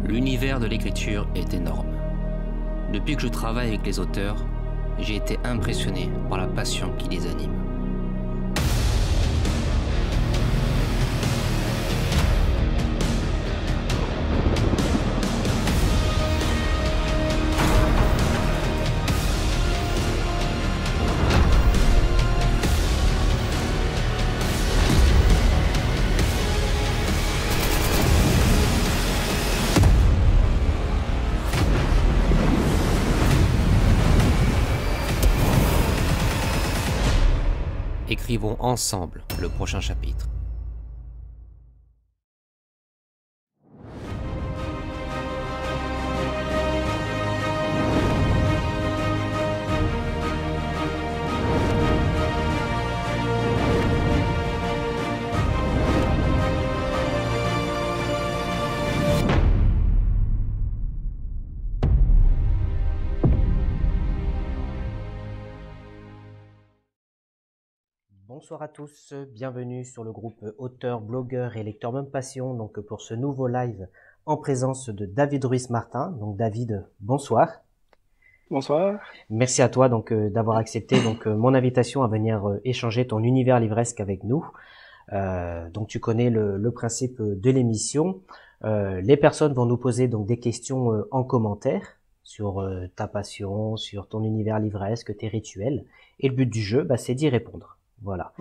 L'univers de l'écriture est énorme. Depuis que je travaille avec les auteurs, j'ai été impressionné par la passion qui les anime. Écrivons ensemble le prochain chapitre. Bonsoir à tous, bienvenue sur le groupe auteur, blogueur et lecteur même passion, donc pour ce nouveau live en présence de David Ruiz-Martin. Donc David, bonsoir. Bonsoir. Merci à toi donc d'avoir accepté mon invitation à venir échanger ton univers livresque avec nous. Donc tu connais le principe de l'émission. Les personnes vont nous poser donc des questions en commentaire sur ta passion, sur ton univers livresque, tes rituels. Et le but du jeu, c'est d'y répondre. Voilà.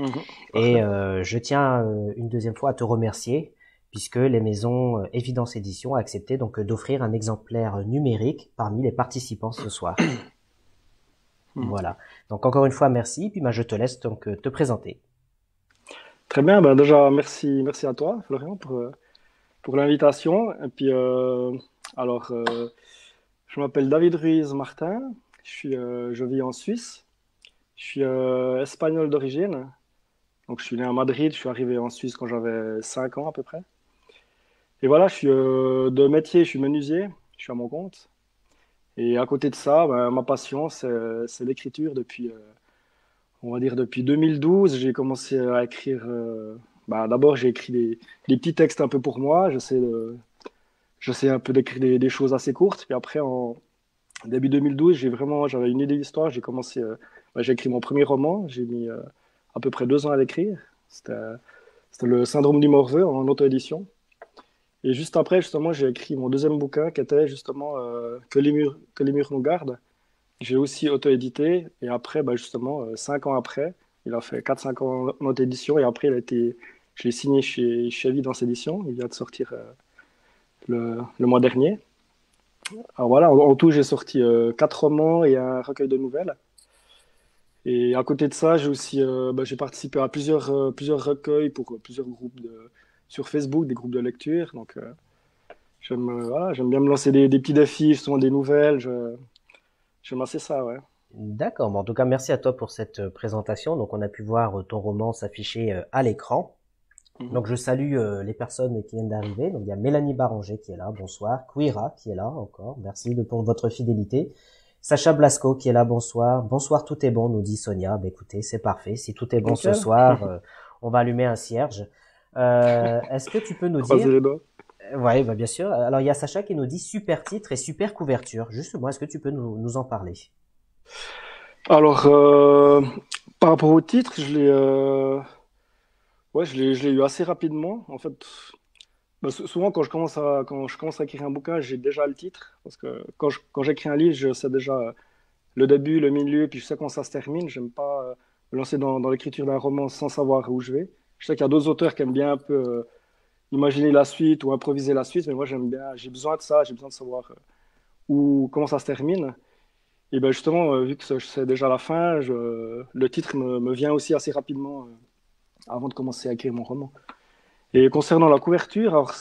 Et je tiens une deuxième fois à te remercier puisque les maisons Évidence Édition a accepté donc d'offrir un exemplaire numérique parmi les participants ce soir. Voilà. Donc encore une fois merci, puis je te laisse donc te présenter. Très bien, déjà merci à toi Florian pour l'invitation. Et puis je m'appelle David Ruiz-Martin, je vis en Suisse. Je suis espagnol d'origine, donc je suis né à Madrid, je suis arrivé en Suisse quand j'avais 5 ans à peu près. Et voilà, je suis de métier, je suis menuisier, je suis à mon compte. Et à côté de ça, ma passion, c'est l'écriture on va dire depuis 2012. J'ai commencé à écrire, d'abord j'ai écrit des petits textes un peu pour moi, j'essaie un peu d'écrire des choses assez courtes, puis après en début 2012, j'avais une idée d'histoire, j'ai écrit mon premier roman, j'ai mis à peu près 2 ans à l'écrire. C'était Le Syndrome du Morveux en auto-édition. Et juste après, justement, j'ai écrit mon deuxième bouquin qui était justement Que les murs nous gardent. J'ai aussi auto-édité. Et après, justement, 5 ans après, il a fait 4-5 ans en auto-édition. Et après, je l'ai signé chez Évidence Édition. Il vient de sortir le mois dernier. Alors voilà, en tout, j'ai sorti 4 romans et un recueil de nouvelles. Et à côté de ça, j'ai participé à plusieurs recueils pour plusieurs groupes sur Facebook, des groupes de lecture. Donc, j'aime bien me lancer des petits défis, justement des nouvelles. J'aime assez ça, ouais. D'accord. En tout cas, merci à toi pour cette présentation. Donc, on a pu voir ton roman s'afficher à l'écran. Donc, je salue les personnes qui viennent d'arriver. Donc, il y a Mélanie Baranger qui est là. Bonsoir. Queera qui est là encore. Merci pour votre fidélité. Sacha Blasco qui est là, bonsoir. Bonsoir, tout est bon, nous dit Sonia. Écoutez, c'est parfait. Si tout est bon ce soir, on va allumer un cierge. Est-ce que tu peux nous dire... les doigts. Ouais, bien sûr. Alors, il y a Sacha qui nous dit super titre et super couverture. Justement, est-ce que tu peux nous en parler? Alors, par rapport au titre, je l'ai eu assez rapidement. En fait, souvent quand je commence à écrire un bouquin, j'ai déjà le titre. Parce que quand j'écris un livre, je sais déjà le début, le milieu, puis je sais quand ça se termine. J'aime pas me lancer dans l'écriture d'un roman sans savoir où je vais. Je sais qu'il y a d'autres auteurs qui aiment bien un peu imaginer la suite ou improviser la suite, mais moi j'aime bien, j'ai besoin de ça, j'ai besoin de savoir comment ça se termine. Et justement, vu que je sais déjà la fin, le titre me vient aussi assez rapidement avant de commencer à écrire mon roman. Et concernant la couverture, alors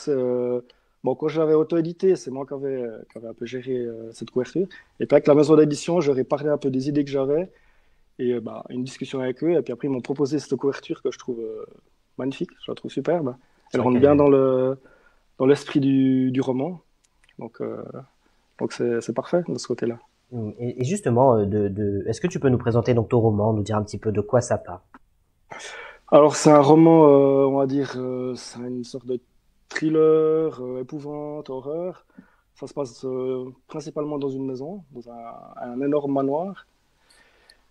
quand j'avais auto-édité, c'est moi qui avais un peu géré cette couverture. Et puis avec la maison d'édition, j'aurais parlé un peu des idées que j'avais et une discussion avec eux. Et puis après, ils m'ont proposé cette couverture que je trouve magnifique, je la trouve superbe. Elle rentre bien dans l'esprit du roman. Donc c'est parfait de ce côté-là. Et justement, est-ce que tu peux nous présenter donc ton roman, nous dire un petit peu de quoi ça parle? Alors c'est un roman, on va dire, c'est une sorte de thriller, épouvante, horreur. Ça se passe principalement dans une maison, dans un énorme manoir.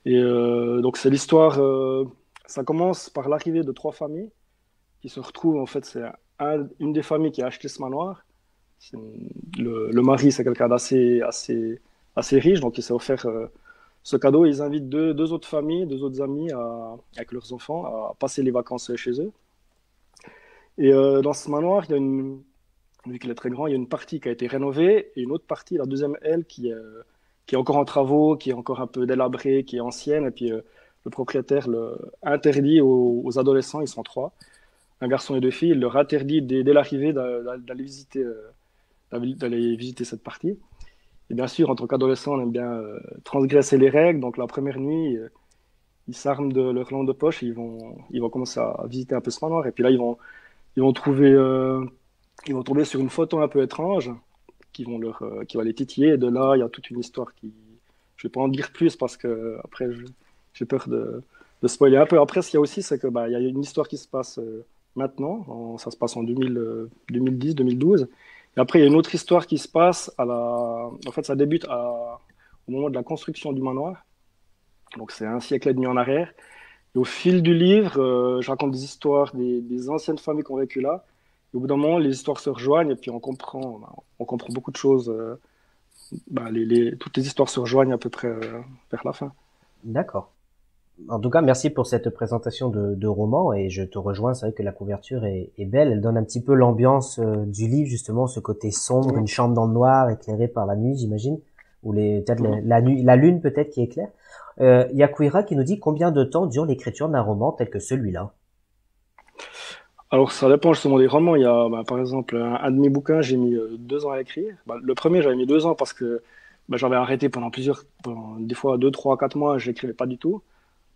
Et donc c'est l'histoire, ça commence par l'arrivée de trois familles qui se retrouvent, en fait, c'est une des familles qui a acheté ce manoir. C'est le mari, c'est quelqu'un assez riche, donc il s'est offert ce cadeau. Ils invitent deux autres familles, deux autres amis avec leurs enfants à passer les vacances chez eux. Et dans ce manoir, vu qu'il est très grand, il y a une partie qui a été rénovée et une autre partie, la deuxième aile, qui est encore en travaux, qui est encore un peu délabrée, qui est ancienne. Et puis le propriétaire interdit aux adolescents, ils sont trois, un garçon et deux filles, il leur interdit dès l'arrivée d'aller visiter cette partie. Et bien sûr, en tant qu'adolescent, on aime bien transgresser les règles. Donc la première nuit, ils s'arment de leur lampe de poche et ils vont commencer à visiter un peu ce manoir. Et puis là, ils vont ils vont tomber sur une photo un peu étrange qui va les titiller. Et de là, il y a toute une histoire je vais pas en dire plus parce que après, j'ai peur de spoiler un peu. Après, ce qu'il y a aussi, c'est que il y a une histoire qui se passe maintenant. Ça se passe en 2010, 2012. Et après, il y a une autre histoire qui se passe en fait, ça débute au moment de la construction du manoir. Donc, c'est un siècle et demi en arrière. Et au fil du livre, je raconte des histoires des anciennes familles qui ont vécu là. Et au bout d'un moment, les histoires se rejoignent et puis on comprend beaucoup de choses. Toutes les histoires se rejoignent à peu près vers la fin. D'accord. En tout cas, merci pour cette présentation de roman et je te rejoins. C'est vrai que la couverture est belle. Elle donne un petit peu l'ambiance du livre, justement, ce côté sombre, une chambre dans le noir éclairée par la nuit, j'imagine, ou peut-être la lune peut-être qui éclaire. Il y a Kouira qui nous dit combien de temps dure l'écriture d'un roman tel que celui-là? Alors, ça dépend justement des romans. Il y a, par exemple, un de mes bouquins, j'ai mis 2 ans à écrire. Le premier, j'avais mis 2 ans parce que j'avais arrêté pendant des fois 2, 3, 4 mois, je n'écrivais pas du tout.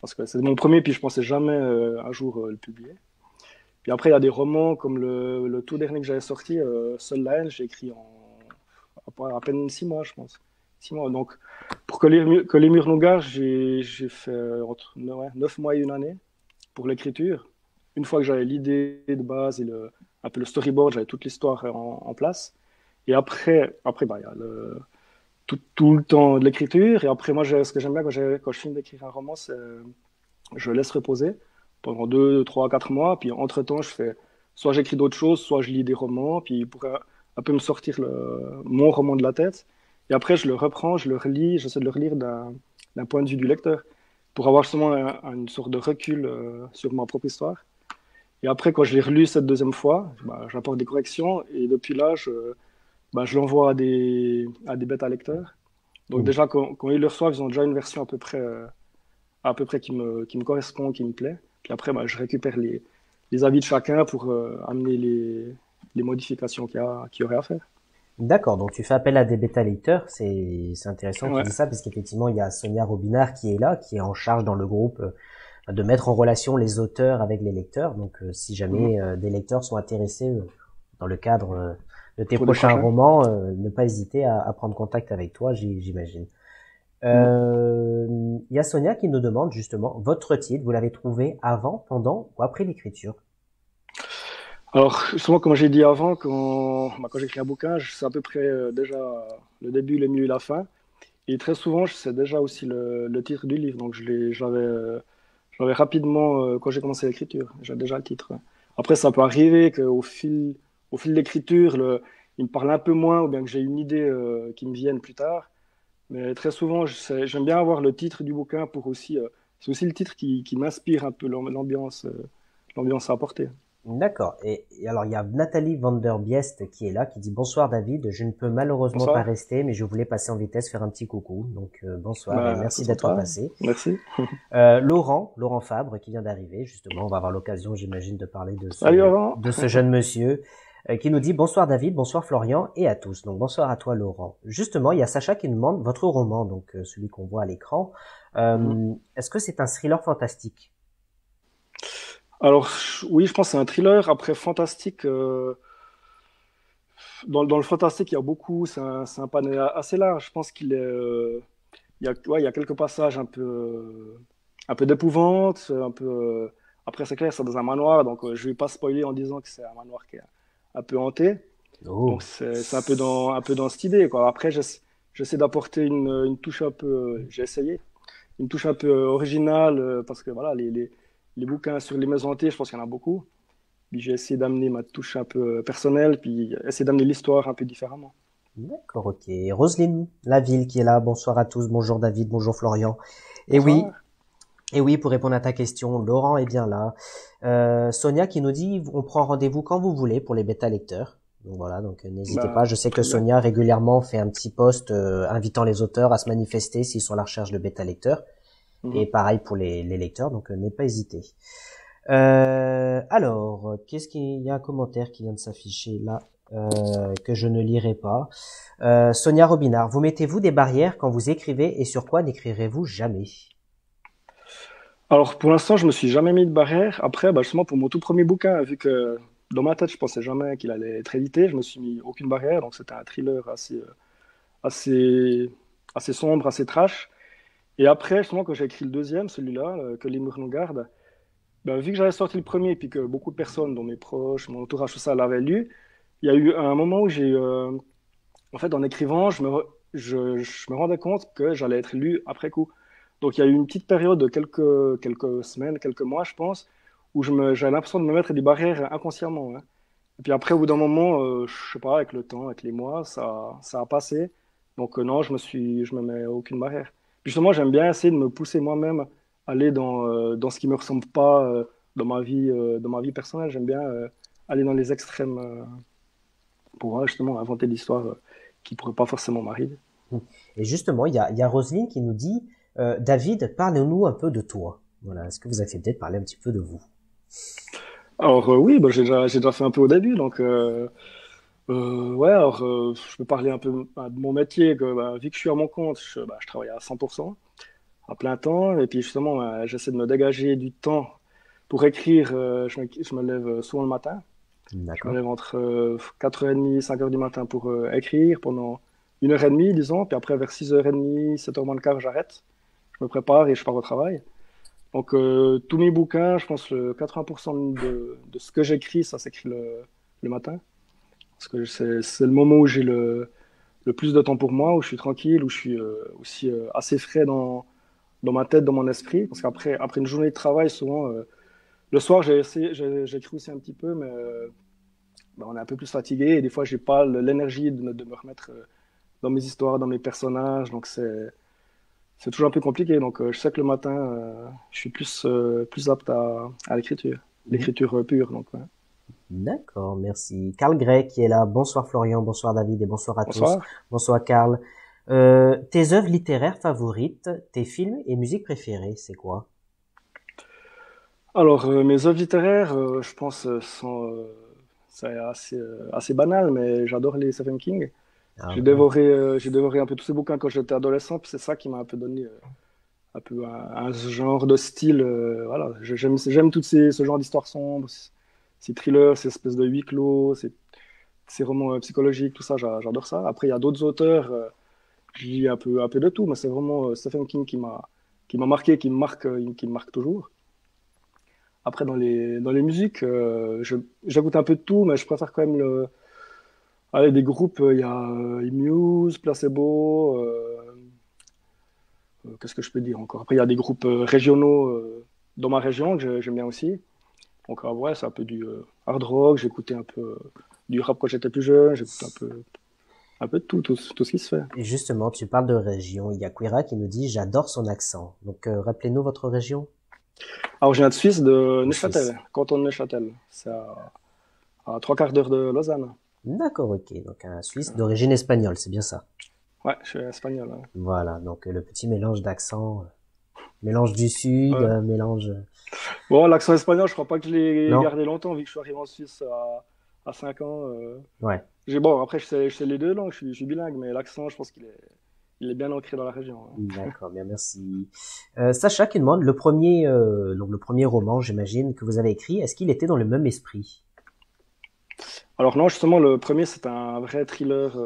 Parce que c'est mon premier, puis je pensais jamais un jour le publier. Puis après, il y a des romans comme le tout dernier que j'avais sorti, Seule la haine, j'ai écrit à peine 6 mois, je pense. 6 mois. Donc, pour que les murs nous gardent, j'ai fait entre 9 mois et une année pour l'écriture. Une fois que j'avais l'idée de base et un peu le storyboard, j'avais toute l'histoire en place. Et après il y a tout le temps de l'écriture. Et après, moi, ce que j'aime bien quand je finis d'écrire un roman, c'est je laisse reposer pendant 2, 3, 4 mois. Puis entre-temps, soit j'écris d'autres choses, soit je lis des romans, puis pour un peu me sortir mon roman de la tête. Et après, je le reprends, je le relis, j'essaie de le relire d'un point de vue du lecteur, pour avoir justement une sorte de recul sur ma propre histoire. Et après, quand je l'ai relu cette deuxième fois, j'apporte des corrections, et depuis là, je l'envoie à des bêta lecteurs. Donc déjà, quand ils le reçoivent, ils ont déjà une version à peu près qui me correspond, qui me plaît. Puis après, je récupère les avis de chacun pour amener les modifications qu'il y aurait à faire. D'accord, donc tu fais appel à des bêta-lecteurs, c'est intéressant que tu dis ça, parce qu'effectivement, il y a Sonia Robinard qui est là, qui est en charge dans le groupe de mettre en relation les auteurs avec les lecteurs. Donc si jamais des lecteurs sont intéressés dans le cadre de tes prochains romans, ne pas hésiter à prendre contact avec toi, j'imagine. Il y a Sonia qui nous demande justement, votre titre, vous l'avez trouvé avant, pendant ou après l'écriture? Alors, justement, comme j'ai dit avant, quand j'écris un bouquin, je sais à peu près déjà le début, le milieu et la fin. Et très souvent, je sais déjà aussi le titre du livre. Donc, j'avais rapidement, quand j'ai commencé l'écriture, j'avais déjà le titre. Après, ça peut arriver qu'au fil de l'écriture, il me parle un peu moins, ou bien que j'ai une idée qui me vienne plus tard. Mais très souvent, j'aime bien avoir le titre du bouquin pour aussi. C'est aussi le titre qui m'inspire un peu l'ambiance à apporter. D'accord. Et alors, il y a Nathalie van der Biest qui est là, qui dit bonsoir David, je ne peux malheureusement pas rester, mais je voulais passer en vitesse faire un petit coucou. Donc bonsoir et merci d'être passé. Merci. Laurent Fabre qui vient d'arriver, justement, on va avoir l'occasion, j'imagine, de parler de ce jeune monsieur qui nous dit bonsoir David, bonsoir Florian et à tous. Donc bonsoir à toi Laurent. Justement, il y a Sacha qui nous demande votre roman, donc celui qu'on voit à l'écran. Est-ce que c'est un thriller fantastique? Alors, oui, je pense que c'est un thriller. Après, fantastique, dans le fantastique, il y a beaucoup, c'est un panel assez large. Je pense il y a quelques passages un peu d'épouvante, après, c'est clair, c'est dans un manoir, donc je vais pas spoiler en disant que c'est un manoir qui est un peu hanté. Oh, Donc c'est un peu dans cette idée, quoi. Après, j'essaie d'apporter une touche un peu, j'ai essayé, une touche un peu originale, parce que voilà, les bouquins sur les maisons hantées, je pense qu'il y en a beaucoup. Puis j'ai essayé d'amener ma touche un peu personnelle, puis essayer d'amener l'histoire un peu différemment. d'accord, ok. Roselyne, la ville qui est là. Bonsoir à tous. Bonjour David, bonjour Florian. Et oui, Bonsoir. et oui, pour répondre à ta question, Laurent est bien là. Sonia qui nous dit, on prend rendez-vous quand vous voulez pour les bêta lecteurs. Donc voilà, donc n'hésitez pas. Je Bah, sais que très bien. Sonia régulièrement fait un petit post invitant les auteurs à se manifester s'ils sont à la recherche de bêta lecteurs. Et Mhm. pareil pour les lecteurs, donc n'ayez pas hésité. Alors, qu'est-ce qu'il y a un commentaire qui vient de s'afficher là que je ne lirai pas. Sonia Robinard, vous mettez-vous des barrières quand vous écrivez et sur quoi n'écrirez-vous jamais? Alors, pour l'instant, je me suis jamais mis de barrière. Après, bah, justement, pour mon tout premier bouquin, vu que dans ma tête, je pensais jamais qu'il allait être édité, je me suis mis aucune barrière. Donc, c'était un thriller assez, assez sombre, assez trash. Et après, justement, quand j'ai écrit le deuxième, celui-là, Que les murs nous gardent, bah, vu que j'avais sorti le premier, et puis que beaucoup de personnes, dont mes proches, mon entourage, tout ça, l'avaient lu, il y a eu un moment où en fait, en écrivant, je me rendais compte que j'allais être lu après coup. Donc, il y a eu une petite période de quelques semaines, quelques mois, je pense, où j'avais l'impression de me mettre des barrières inconsciemment, hein. Et puis après, au bout d'un moment, je sais pas, avec le temps, avec les mois, ça a passé. Donc, non, je me mets aucune barrière. Puis justement, j'aime bien essayer de me pousser moi-même, aller dans ce qui me ressemble pas dans ma vie personnelle. J'aime bien aller dans les extrêmes pour justement inventer des histoires qui pourraient pas forcément m'arriver. Et justement, il y a Roselyne qui nous dit, David, parlez-nous un peu de toi. Voilà, est-ce que vous acceptez de parler un petit peu de vous? Alors oui, bah, j'ai déjà fait un peu au début, donc ouais, alors je peux parler un peu bah, de mon métier, que bah, vu que je suis à mon compte, je travaille à 100%, à plein temps, et puis justement, bah, j'essaie de me dégager du temps pour écrire. Je me lève souvent le matin, je me D'accord. lève entre 4h30 5h du matin pour écrire pendant 1h30, disons, puis après vers 6h30 7h moins le quart, j'arrête, je me prépare et je pars au travail. Donc, tous mes bouquins, je pense que 80% de ce que j'écris, ça s'écrit le matin. Parce que c'est le moment où j'ai le plus de temps pour moi, où je suis tranquille, où je suis aussi assez frais dans ma tête, dans mon esprit. Parce après une journée de travail, souvent, le soir, j'écris aussi un petit peu, mais bah, on est un peu plus fatigué. Et des fois, j'ai pas l'énergie de me remettre dans mes histoires, dans mes personnages. Donc, c'est toujours un peu compliqué. Donc, je sais que le matin, je suis plus apte à l'écriture. L'écriture pure. Donc, ouais. D'accord, merci. Karl Gray qui est là. Bonsoir Florian, bonsoir David et bonsoir à tous. Bonsoir. Bonsoir Karl. Tes œuvres littéraires favorites, tes films et musiques préférées, c'est quoi? Alors, mes œuvres littéraires, je pense, c'est assez banal, mais j'adore les Stephen King. Ah ouais. J'ai dévoré un peu tous ces bouquins quand j'étais adolescent, puis c'est ça qui m'a un peu donné un peu un genre de style. Voilà, j'aime ce genre d'histoires sombres, ces thrillers, ces espèces de huis clos, ces romans psychologiques, tout ça, j'adore ça. Après, il y a d'autres auteurs, je lis un peu de tout, mais c'est vraiment Stephen King qui m'a marqué, qui me marque toujours. Après, dans les musiques, j'écoute un peu de tout, mais je préfère quand même allez, des groupes. Il y a Muse, Placebo. Qu'est-ce que je peux dire encore? Après, il y a des groupes régionaux dans ma région que j'aime bien aussi. Donc, ouais, c'est un peu du hard rock. J'écoutais un peu du rap quand j'étais plus jeune. J'écoute un peu de tout ce qui se fait. Et justement, tu parles de région. Il y a Quira qui nous dit, j'adore son accent. Donc, rappelez-nous votre région. Alors, je viens de Suisse, de De Suisse. Neuchâtel, canton de Neuchâtel. C'est à 3 quarts d'heure de Lausanne. D'accord, ok. Donc, un Suisse d'origine espagnole, c'est bien ça. Ouais, je suis espagnol, hein. Voilà. Donc, le petit mélange d'accent, mélange du sud, Ouais. mélange, Bon, l'accent espagnol, je crois pas que je l'ai non? gardé longtemps, vu que je suis arrivé en Suisse à 5 ans. Ouais. Bon, après, je sais les deux langues, je suis bilingue, mais l'accent, je pense il est bien ancré dans la région, hein. D'accord, bien merci. Sacha qui demande donc le premier roman, j'imagine que vous avez écrit, est-ce qu'il était dans le même esprit? Alors non, justement, le premier, c'est un vrai thriller.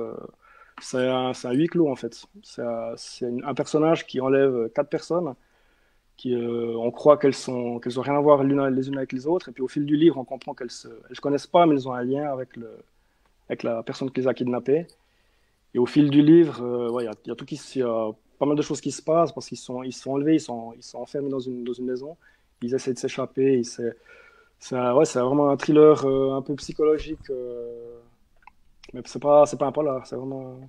C'est un huis clos, en fait. Un personnage qui enlève 4 personnes, on croit qu'elles ont rien à voir les unes avec les autres, et puis au fil du livre, on comprend elles se connaissent pas, mais elles ont un lien avec la personne qui les a kidnappés. Et au fil du livre, ouais, il y a tout il y a pas mal de choses qui se passent parce ils se font enlever, ils sont enfermés dans une maison, ils essaient de s'échapper. Ouais, c'est vraiment un thriller un peu psychologique, mais c'est pas un polar, c'est vraiment un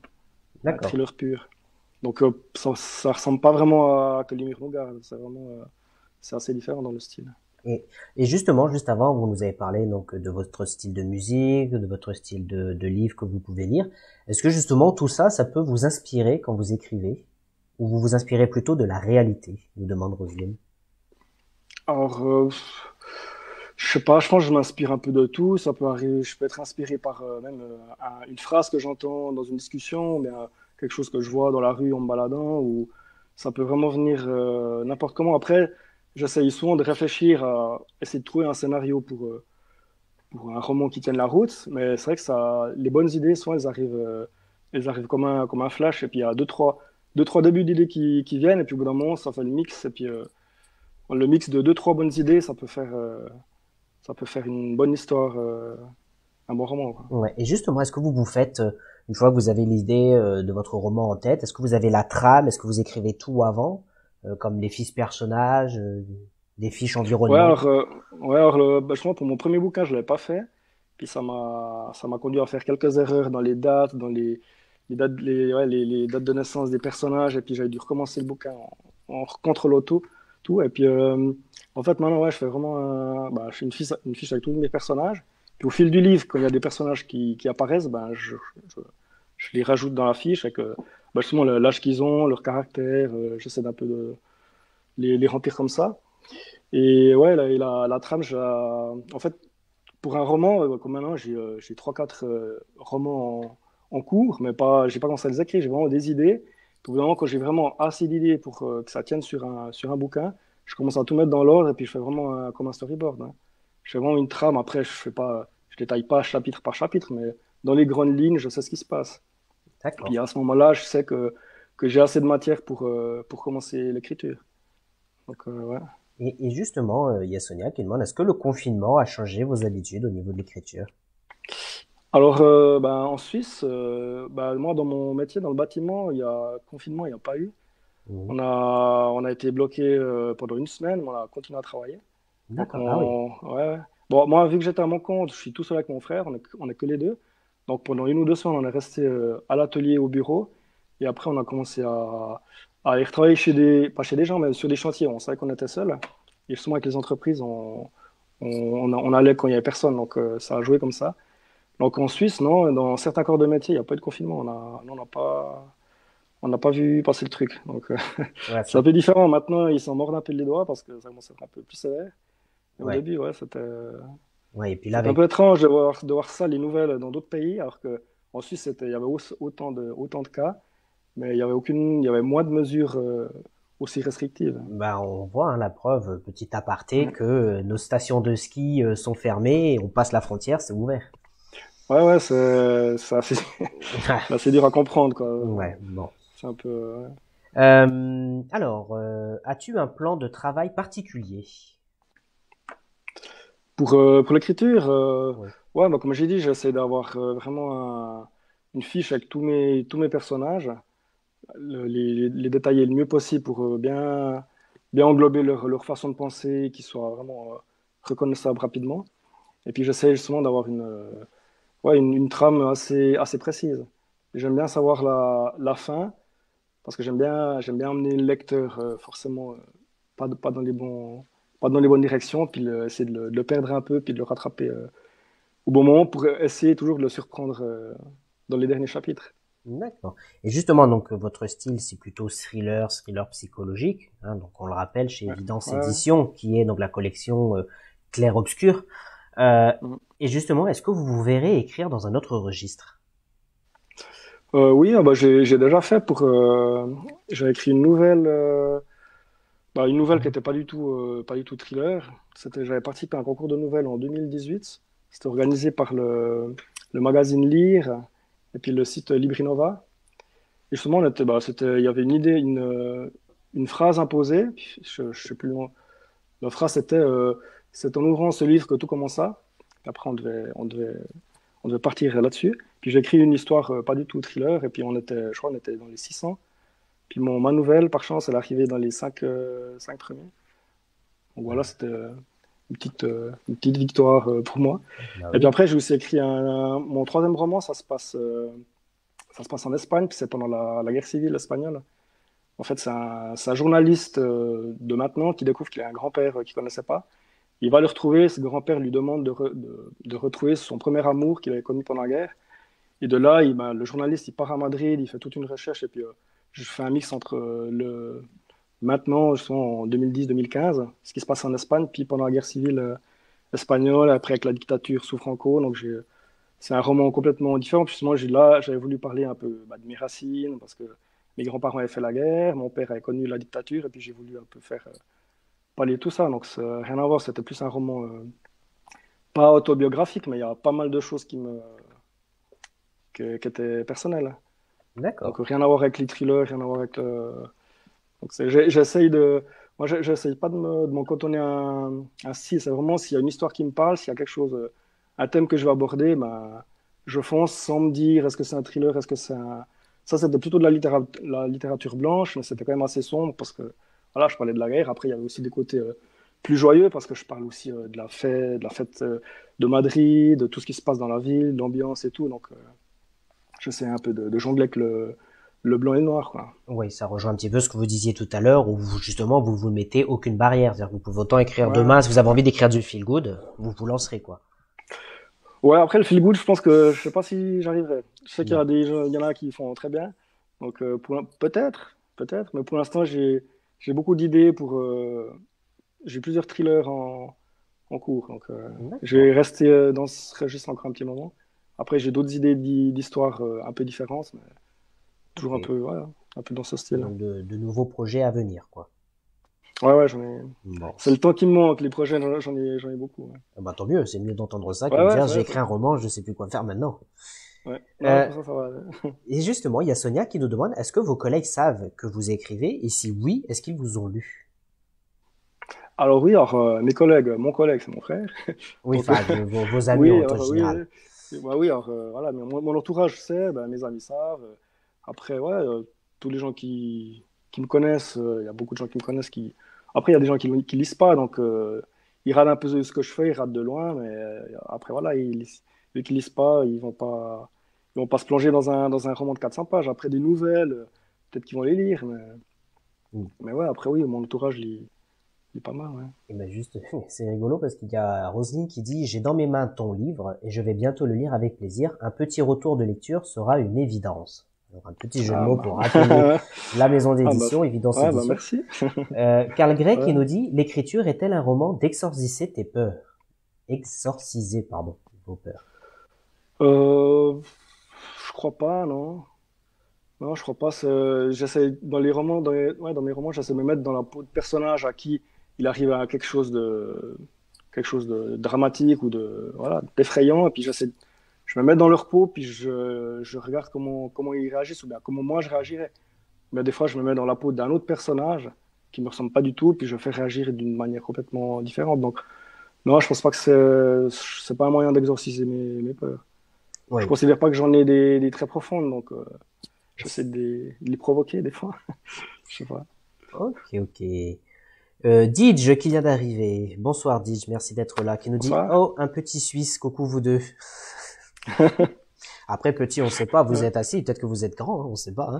D'accord. thriller pur. Donc ça ressemble pas vraiment à Que les murs nous gardent, c'est vraiment c'est assez différent dans le style. Et, et justement, juste avant, vous nous avez parlé donc de votre style de musique, de votre style de livre que vous pouvez lire. Est-ce que justement tout ça, ça peut vous inspirer quand vous écrivez, ou vous vous inspirez plutôt de la réalité, nous demande Roselyne. Alors, je sais pas, je pense que je m'inspire un peu de tout. Ça peut arriver, je peux être inspiré par même une phrase que j'entends dans une discussion, ou bien quelque chose que je vois dans la rue en me baladant, ou ça peut vraiment venir n'importe comment. Après, j'essaye souvent de réfléchir à essayer de trouver un scénario pour un roman qui tienne la route, mais c'est vrai que les bonnes idées, souvent, elles arrivent comme un flash, et puis il y a deux, trois débuts d'idées qui viennent, et puis au bout d'un moment, ça fait le mix, et puis le mix de deux, trois bonnes idées, ça peut faire une bonne histoire, un bon roman, quoi. Ouais. Et justement, est-ce que vous faites, une fois que vous avez l'idée de votre roman en tête, est-ce que vous avez la trame, est-ce que vous écrivez tout avant, comme les fiches personnages, des fiches Ouais, environnement? bah, justement, pour mon premier bouquin, je l'avais pas fait, puis ça m'a conduit à faire quelques erreurs dans les dates, dans les dates de naissance des personnages, et puis j'avais dû recommencer le bouquin en contrôlant tout, et puis en fait, maintenant, ouais, je fais vraiment bah, je fais une fiche avec tous mes personnages, puis au fil du livre, quand il y a des personnages qui apparaissent, ben, je les rajoute dans la fiche avec bah, justement l'âge qu'ils ont, leur caractère, j'essaie d'un peu de les remplir comme ça. Et ouais, la trame, en fait, pour un roman, comme maintenant, j'ai 3-4 romans en cours, mais pas, j'ai pas commencé à les écrire, j'ai vraiment des idées. Puis, au bout d'un moment, quand j'ai vraiment assez d'idées pour que ça tienne sur un bouquin, je commence à tout mettre dans l'ordre et puis je fais vraiment comme un storyboard, hein. Je fais vraiment une trame. Après, je détaille pas chapitre par chapitre, mais dans les grandes lignes, je sais ce qui se passe. D'accord. Puis à ce moment-là, je sais que j'ai assez de matière pour commencer l'écriture. Donc, ouais. Et justement, il y a Sonia qui demande, est-ce que le confinement a changé vos habitudes au niveau de l'écriture? Alors, ben, en Suisse, ben, moi, dans mon métier, dans le bâtiment, il y a confinement, il n'y a pas eu. Mhm. On a été bloqué pendant une semaine, mais on a continué à travailler. Donc, D'accord. Ah oui. ouais. Bon, moi, vu que j'étais à mon compte, je suis tout seul avec mon frère, on est que les deux. Donc, pendant une ou deux semaines, on est resté à l'atelier, au bureau. Et après, on a commencé à aller travailler pas chez des gens, mais sur des chantiers. On savait qu'on était seul. Et justement, avec les entreprises, on allait quand il n'y avait personne. Donc, ça a joué comme ça. Donc en Suisse, non, dans certains corps de métier, il n'y a pas eu de confinement. On n'a pas vu passer le truc. Donc Ouais, c'est un peu différent. Maintenant, ils s'en mordent un peu les doigts parce que ça commence à être un peu plus sévère. Mais au ouais. début, ouais, Ouais. Et puis là, c'était un peu étrange de voir ça, les nouvelles dans d'autres pays, alors que en Suisse, il y avait autant de cas, mais il y avait moins de mesures aussi restrictives. bah, on voit hein, la preuve, petit aparté, Ouais, que nos stations de ski sont fermées et on passe la frontière, c'est ouvert. ouais, c'est assez, c'est assez dur à comprendre, quoi. Ouais, bon. C'est un peu. Ouais. Alors, as-tu un plan de travail particulier? Pour l'écriture, Oui. ouais, bah, comme j'ai dit, j'essaie d'avoir une fiche avec tous mes personnages, les détailler le mieux possible pour bien englober leur façon de penser, qu'ils soient vraiment reconnaissables rapidement. Et puis j'essaie justement d'avoir ouais, une trame assez précise. J'aime bien savoir la fin, parce que j'aime bien emmener le lecteur forcément pas pas dans les bonnes directions, puis essayer de le perdre un peu, puis de le rattraper au bon moment pour essayer toujours de le surprendre dans les derniers chapitres. D'accord. Et justement, donc, votre style, c'est plutôt thriller psychologique. Hein, donc, on le rappelle chez Ouais, Évidence ouais, ouais. Édition, qui est donc la collection Clair-Obscur. Euh, Mhm. et justement, est-ce que vous vous verrez écrire dans un autre registre? Oui, ah bah, j'ai déjà fait j'ai écrit une nouvelle qui n'était pas du tout thriller. J'avais participé à un concours de nouvelles en 2018. C'était organisé par le magazine Lire et puis le site Librinova. Et justement, il y avait une idée, une phrase imposée. Je sais plus le nom. La phrase c'était c'est en ouvrant ce livre que tout commença. Après, on devait partir là-dessus. Puis j'ai écrit une histoire pas du tout thriller, et puis je crois on était dans les 600. Puis ma nouvelle, par chance, elle est arrivée dans les 5 premiers. Donc voilà, c'était une petite victoire pour moi. Bah Et puis oui. après, j'ai aussi écrit mon troisième roman, ça se passe en Espagne, puis c'est pendant la guerre civile espagnole. En fait, c'est un journaliste de maintenant qui découvre qu'il a un grand-père qu'il ne connaissait pas. Il va le retrouver, ce grand-père lui demande de retrouver son premier amour qu'il avait connu pendant la guerre. Et de là, le journaliste, il part à Madrid, il fait toute une recherche, et puis je fais un mix entre maintenant, justement, en 2010-2015, ce qui se passe en Espagne, puis pendant la guerre civile espagnole, après avec la dictature sous Franco. Donc c'est un roman complètement différent. Puis moi, j'avais voulu parler un peu de mes racines, parce que mes grands-parents avaient fait la guerre, mon père avait connu la dictature, et puis j'ai voulu un peu faire parler de tout ça. Donc rien à voir, c'était plus un roman pas autobiographique, mais il y a pas mal de choses qui étaient personnelles. Donc D'accord. rien à voir avec les thrillers, rien à voir avec Donc j'essaye de... Moi, j'essaye pas de m'en cantonner à un style. C'est vraiment s'il y a une histoire qui me parle, s'il y a quelque chose, un thème que je vais aborder, ben, je fonce sans me dire est-ce que c'est un thriller, est-ce que c'est un... Ça, c'était plutôt de la littérature blanche, mais c'était quand même assez sombre parce que, voilà, je parlais de la guerre. Après, il y avait aussi des côtés plus joyeux parce que je parle aussi de la fête de Madrid, de tout ce qui se passe dans la ville, de l'ambiance et tout. Donc, j'essaie un peu de jongler avec le blanc et le noir, quoi. Oui, ça rejoint un petit peu ce que vous disiez tout à l'heure, où justement vous mettez aucune barrière. C'est-à-dire que vous pouvez autant écrire Ouais. demain, si vous avez envie d'écrire du feel good, vous vous lancerez, quoi. Ouais, après le feel good, je pense que je sais pas si j'arriverai. Je sais qu'il y Non. a il y en a qui font très bien. Donc peut-être, mais pour l'instant j'ai beaucoup d'idées j'ai plusieurs thrillers en cours. Donc je D'accord. vais rester dans ce registre encore un petit moment. Après j'ai d'autres idées d'histoires un peu différentes, mais toujours Ok. ouais, un peu dans ce style. Donc de nouveaux projets à venir, quoi. Ouais, j'en ai. Bon. C'est le temps qui me manque. Les projets, j'en ai beaucoup. Ouais, Ah bah, tant mieux, c'est mieux d'entendre ça que ouais, de ouais, dire c'est j'ai vrai, écrit un roman, je sais plus quoi faire maintenant. ouais. Non, Euh, ça va. et justement, il y a Sonia qui nous demande est-ce que vos collègues savent que vous écrivez et si oui, est-ce qu'ils vous ont lu? Alors oui, alors mes collègues, mon collègue, c'est mon frère. Oui, Donc enfin vos amis oui, en alors, oui, général. bah, oui, alors voilà, mais mon entourage sait, ben, mes amis savent. Après, ouais, tous les gens qui me connaissent, il y a beaucoup de gens qui me connaissent qui. Après, il y a des gens qui lisent pas, donc ils radent un peu ce que je fais, ils radent de loin, mais après voilà, vu qu'ils lisent pas, ils vont pas se plonger dans un roman de 400 pages. Après des nouvelles, peut-être qu'ils vont les lire, Mm. mais ouais, après oui, mon entourage lit pas mal, ouais. Et ben juste, c'est rigolo parce qu'il y a Roselyne qui dit j'ai dans mes mains ton livre et je vais bientôt le lire avec plaisir. Un petit retour de lecture sera une évidence. Alors un petit jeu de Ah, mots pour rappeler bah. la maison Ah, bah, d'édition, Évidence ouais, bah Édition. merci. Carl Gray qui Ouais. nous dit l'écriture est-elle un roman d'exorciser tes peurs? Exorciser, pardon, vos peurs. Euh, je crois pas, non. Non, je crois pas. J'essaie dans les romans, ouais, dans mes romans, j'essaie de me mettre dans la peau de personnage à qui il arrive à quelque chose de dramatique ou voilà, d'effrayant, et puis je me mets dans leur peau, puis je regarde comment ils réagissent ou bien comment moi je réagirais. Mais des fois, je me mets dans la peau d'un autre personnage qui me ressemble pas du tout, puis je fais réagir d'une manière complètement différente. Donc, non, je pense pas que c'est pas un moyen d'exorciser mes peurs. Je Oui. considère pas que j'en ai des très profondes, donc j'essaie de les provoquer des fois. Je sais pas. Ok, ok. Didge qui vient d'arriver. Bonsoir Didge, merci d'être là. Qui nous dit Bonsoir. oh un petit Suisse, coucou vous deux. Après petit, on sait pas, vous Ouais. êtes assis, peut-être que vous êtes grand, on sait pas. Hein.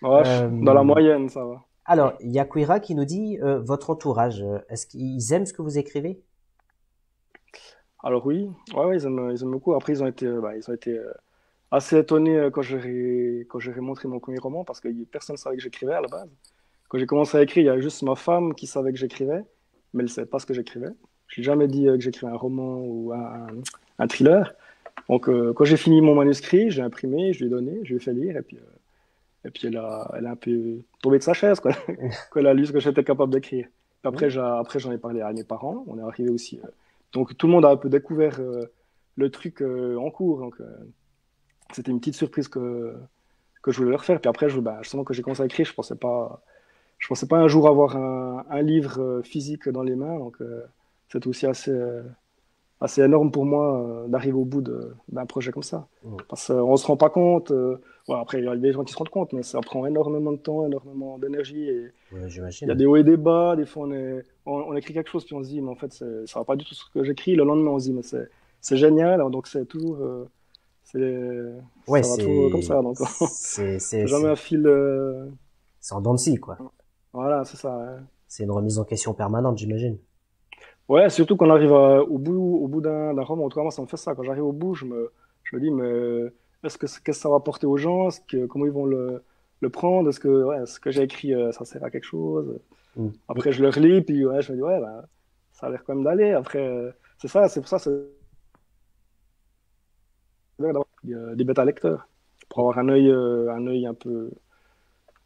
Ouais, dans la Euh, moyenne, ça va. alors, il y a Quira qui nous dit votre entourage, est-ce qu'ils aiment ce que vous écrivez? Alors oui, ouais, ouais, ils aiment beaucoup. Après, ils ont été assez étonnés quand j'ai montré mon premier roman parce que personne ne savait que j'écrivais à la base. Quand j'ai commencé à écrire, il y a juste ma femme qui savait que j'écrivais, mais elle ne savait pas ce que j'écrivais. Je n'ai jamais dit que j'écrivais un roman ou un thriller. Donc, quand j'ai fini mon manuscrit, j'ai imprimé, je lui ai donné, je lui ai fait lire, et puis elle a un peu tombé de sa chaise, quoi, quand elle a lu ce que j'étais capable d'écrire. Hmm. Après, j'en ai parlé à mes parents, on est arrivé aussi. Donc, tout le monde a un peu découvert le truc en cours. Donc, c'était une petite surprise que je voulais leur faire. Puis après, justement, quand j'ai commencé à écrire, je pensais pas un jour avoir un livre physique dans les mains. Donc, c'était aussi assez, assez énorme pour moi d'arriver au bout d'un projet comme ça. Mm. Parce qu'on ne se rend pas compte. Bon, après, il y a des gens qui se rendent compte, mais ça prend énormément de temps, énormément d'énergie. Et Ouais, il y a j'imagine. des hauts et des bas. Des fois, on écrit quelque chose, puis on se dit, mais en fait, ça ne va pas du tout ce que j'écris. Le lendemain, on se dit, mais c'est génial. Donc, c'est toujours. Ouais, Ça va toujours comme ça. Donc, c'est jamais un fil. c'est en dents de scie, quoi. Voilà, c'est ça. Ouais. C'est une remise en question permanente, j'imagine. Ouais, surtout quand on arrive au bout d'un roman. En tout cas, moi, ça me fait ça. Quand j'arrive au bout, je me dis, mais qu'est-ce que ça va apporter aux gens? Comment ils vont le prendre? Ouais, ce que j'ai écrit, ça sert à quelque chose? Mm. Après, je le relis, puis ouais, je me dis, ouais, ben, ça a l'air quand même d'aller. Après, c'est ça, c'est pour ça, c'est bien d'avoir des bêta-lecteurs, pour avoir un œil un peu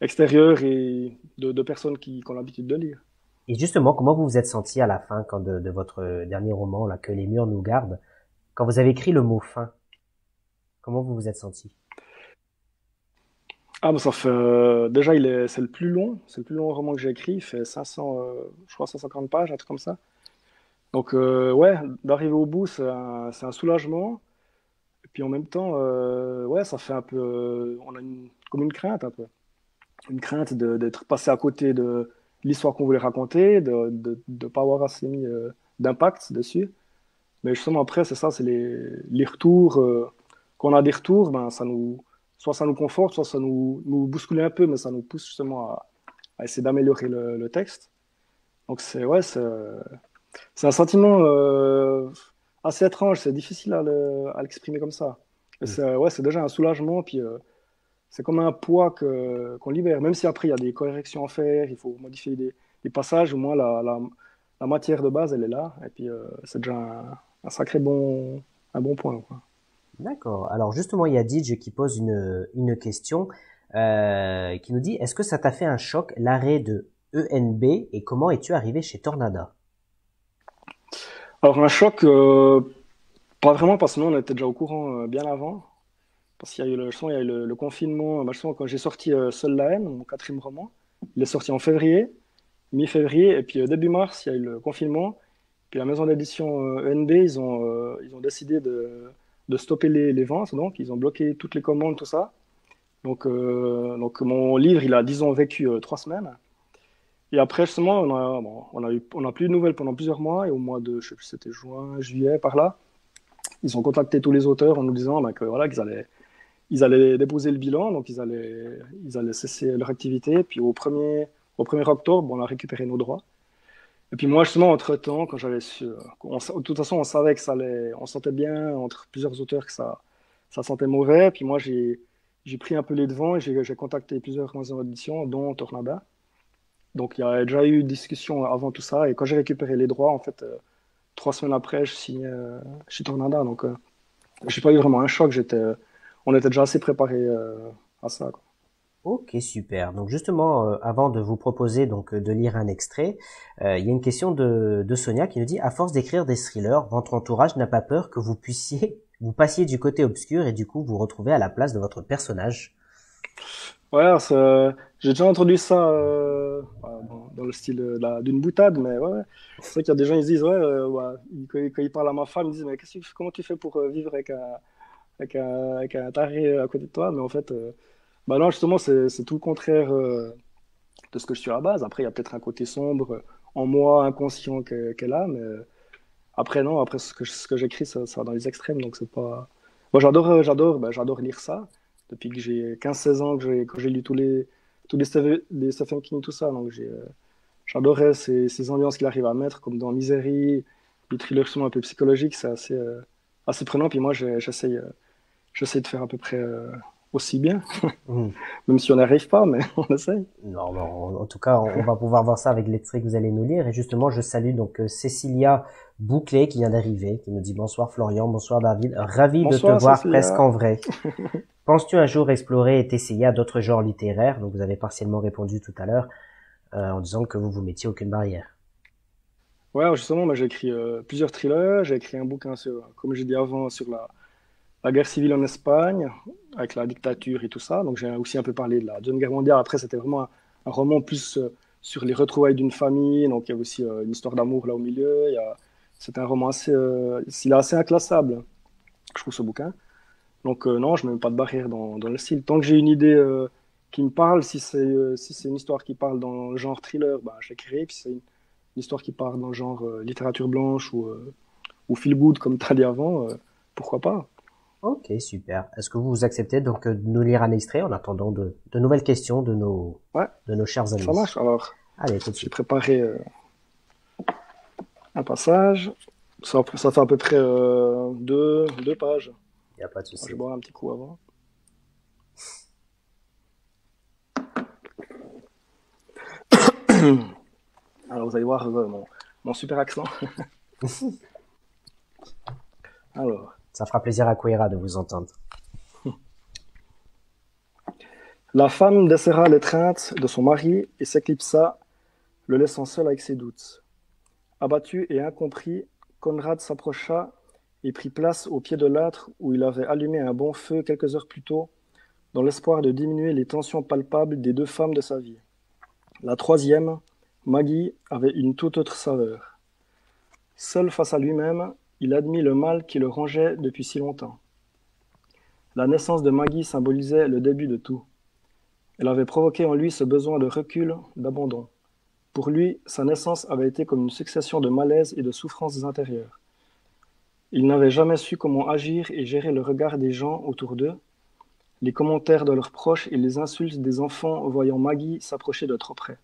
extérieur et de personnes qui ont l'habitude de lire. Et justement, comment vous vous êtes senti à la fin quand de votre dernier roman, là, Que les murs nous gardent, quand vous avez écrit le mot fin, comment vous vous êtes senti? Ah, bah ça fait, déjà, c'est le plus long roman que j'ai écrit. Il fait 500, je crois 150 pages, un truc comme ça. Donc, ouais, d'arriver au bout, c'est un soulagement. Et puis en même temps, ouais, ça fait un peu, on a comme une crainte un peu. Une crainte d'être passé à côté de l'histoire qu'on voulait raconter, de ne pas avoir assez mis d'impact dessus. Mais justement, après, c'est ça, c'est les retours. Quand on a des retours, ben, soit ça nous conforte, soit ça nous bouscule un peu, mais ça nous pousse justement à essayer d'améliorer le texte. Donc, ouais, c'est un sentiment assez étrange, c'est difficile à l'exprimer comme ça. Mais Mm. ouais, c'est déjà un soulagement, puis c'est comme un poids qu'on libère. Même si après, il y a des corrections à faire, il faut modifier des passages, au moins la matière de base, elle est là. Et puis, c'est déjà un sacré un bon point, quoi. D'accord. Alors justement, il y a Didge qui pose une question qui nous dit, est-ce que ça t'a fait un choc, l'arrêt de ENB, et comment es-tu arrivé chez Tornada? Alors, un choc, pas vraiment, parce que nous, on était déjà au courant bien avant. Parce qu'il y a eu justement, il y a eu le confinement. Bah, justement, quand j'ai sorti Seul la haine, mon quatrième roman, il est sorti en février, mi-février, et puis début mars, il y a eu le confinement. Puis la maison d'édition ENB, ils ont décidé de stopper les ventes, donc ils ont bloqué toutes les commandes, tout ça. Donc mon livre, il a, disons, vécu 3 semaines. Et après, justement, bon, on a plus de nouvelles pendant plusieurs mois, et au mois de, je sais plus, c'était juin, juillet, par là, ils ont contacté tous les auteurs en nous disant ben, que, voilà, ils allaient déposer le bilan, donc ils allaient cesser leur activité. Puis au 1er octobre, on a récupéré nos droits. Et puis moi, justement, entre-temps, quand j'avais su, de toute façon, on savait que on sentait bien entre plusieurs auteurs que ça sentait mauvais. Puis moi, j'ai pris un peu les devants et j'ai contacté plusieurs maisons d'édition, dont Tornada. Donc il y a déjà eu une discussion avant tout ça. Et quand j'ai récupéré les droits, en fait, 3 semaines après, je signais chez Tornada. Donc j'ai pas eu vraiment un choc. On était déjà assez préparés à ça, quoi. Ok, super. Donc justement, avant de vous proposer donc de lire un extrait, il y a une question de Sonia qui nous dit, à force d'écrire des thrillers, votre entourage n'a pas peur que vous passiez du côté obscur et du coup vous retrouvez à la place de votre personnage? Ouais, j'ai déjà entendu ça dans le style d'une boutade, mais ouais, ouais. C'est vrai qu'il y a des gens, ils se disent, ouais, ouais, quand ils parlent à ma femme, ils disent, mais comment tu fais pour vivre avec un taré à côté de toi? Mais en fait, bah non, justement, c'est tout le contraire de ce que je suis à la base. Après, il y a peut-être un côté sombre en moi, inconscient qu'elle a, mais après, non, après, ce que j'écris, ça va dans les extrêmes, donc c'est pas. Moi, j'adore lire ça. Depuis que j'ai 15-16 ans, que j'ai lu les Stephen King, tout ça. Donc, j'adorais ces ambiances qu'il arrive à mettre, comme dans Misery, les thrillers sont un peu psychologiques, c'est assez prenant. Puis moi, j'essaie de faire à peu près aussi bien, Mhm. même si on n'y arrive pas, mais on essaye. Non, non, en tout cas, on va pouvoir voir ça avec l'extrait que vous allez nous lire. Et justement, je salue donc Cécilia Bouclé qui vient d'arriver, qui nous dit bonsoir Florian, bonsoir David, ravi de te Bonsoir, voir presque Cécilia. en vrai. Penses-tu un jour explorer et t'essayer à d'autres genres littéraires? Donc vous avez partiellement répondu tout à l'heure en disant que vous vous mettiez aucune barrière. Ouais, justement, moi, j'ai écrit plusieurs thrillers. J'ai écrit un bouquin comme j'ai dit avant, sur la guerre civile en Espagne, avec la dictature et tout ça. Donc j'ai aussi un peu parlé de la Deuxième Guerre mondiale. Après, c'était vraiment un roman plus sur les retrouvailles d'une famille. Donc il y a aussi une histoire d'amour là au milieu. C'est un roman assez, il est assez inclassable, je trouve, ce bouquin. Donc non, je ne mets pas de barrière dans le style. Tant que j'ai une idée qui me parle, si c'est une histoire qui parle dans le genre thriller, bah, j'écrirai. Puis si c'est une histoire qui parle dans le genre littérature blanche ou feel good, comme tu as dit avant, pourquoi pas? Ok, super. Est-ce que vous acceptez donc de nous lire un extrait en attendant de nouvelles questions Ouais, de nos chers amis? ça marche. Alors, Allez, tout de j'ai suite. préparé un passage. Ça fait à peu près deux pages. Il n'y a pas de Je souci. vais boire un petit coup avant. Alors, vous allez voir mon super accent. Alors, Ça fera plaisir à Kouira de vous entendre. la femme desserra l'étreinte de son mari et s'éclipsa, le laissant seul avec ses doutes. Abattu et incompris, Conrad s'approcha et prit place au pied de l'âtre où il avait allumé un bon feu quelques heures plus tôt, dans l'espoir de diminuer les tensions palpables des deux femmes de sa vie. La troisième, Maggie, avait une toute autre saveur. Seul face à lui-même, il admit le mal qui le rongeait depuis si longtemps. La naissance de Maggie symbolisait le début de tout. Elle avait provoqué en lui ce besoin de recul, d'abandon. Pour lui, sa naissance avait été comme une succession de malaises et de souffrances intérieures. Il n'avait jamais su comment agir et gérer le regard des gens autour d'eux, les commentaires de leurs proches et les insultes des enfants voyant Maggie s'approcher de trop près.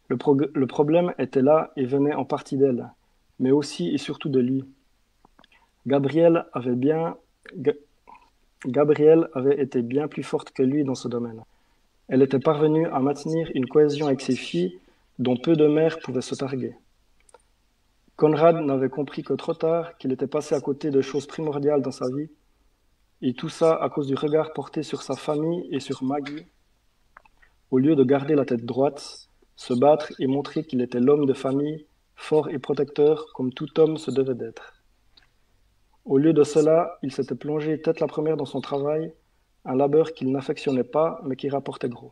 Le problème était là et venait en partie d'elle, mais aussi et surtout de lui. Gabrielle avait été bien plus forte que lui dans ce domaine. Elle était parvenue à maintenir une cohésion avec ses filles dont peu de mères pouvaient se targuer. Conrad n'avait compris que trop tard qu'il était passé à côté de choses primordiales dans sa vie, et tout ça à cause du regard porté sur sa famille et sur Maggie, au lieu de garder la tête droite, se battre et montrer qu'il était l'homme de famille, fort et protecteur comme tout homme se devait d'être. Au lieu de cela, il s'était plongé tête la première dans son travail, un labeur qu'il n'affectionnait pas mais qui rapportait gros.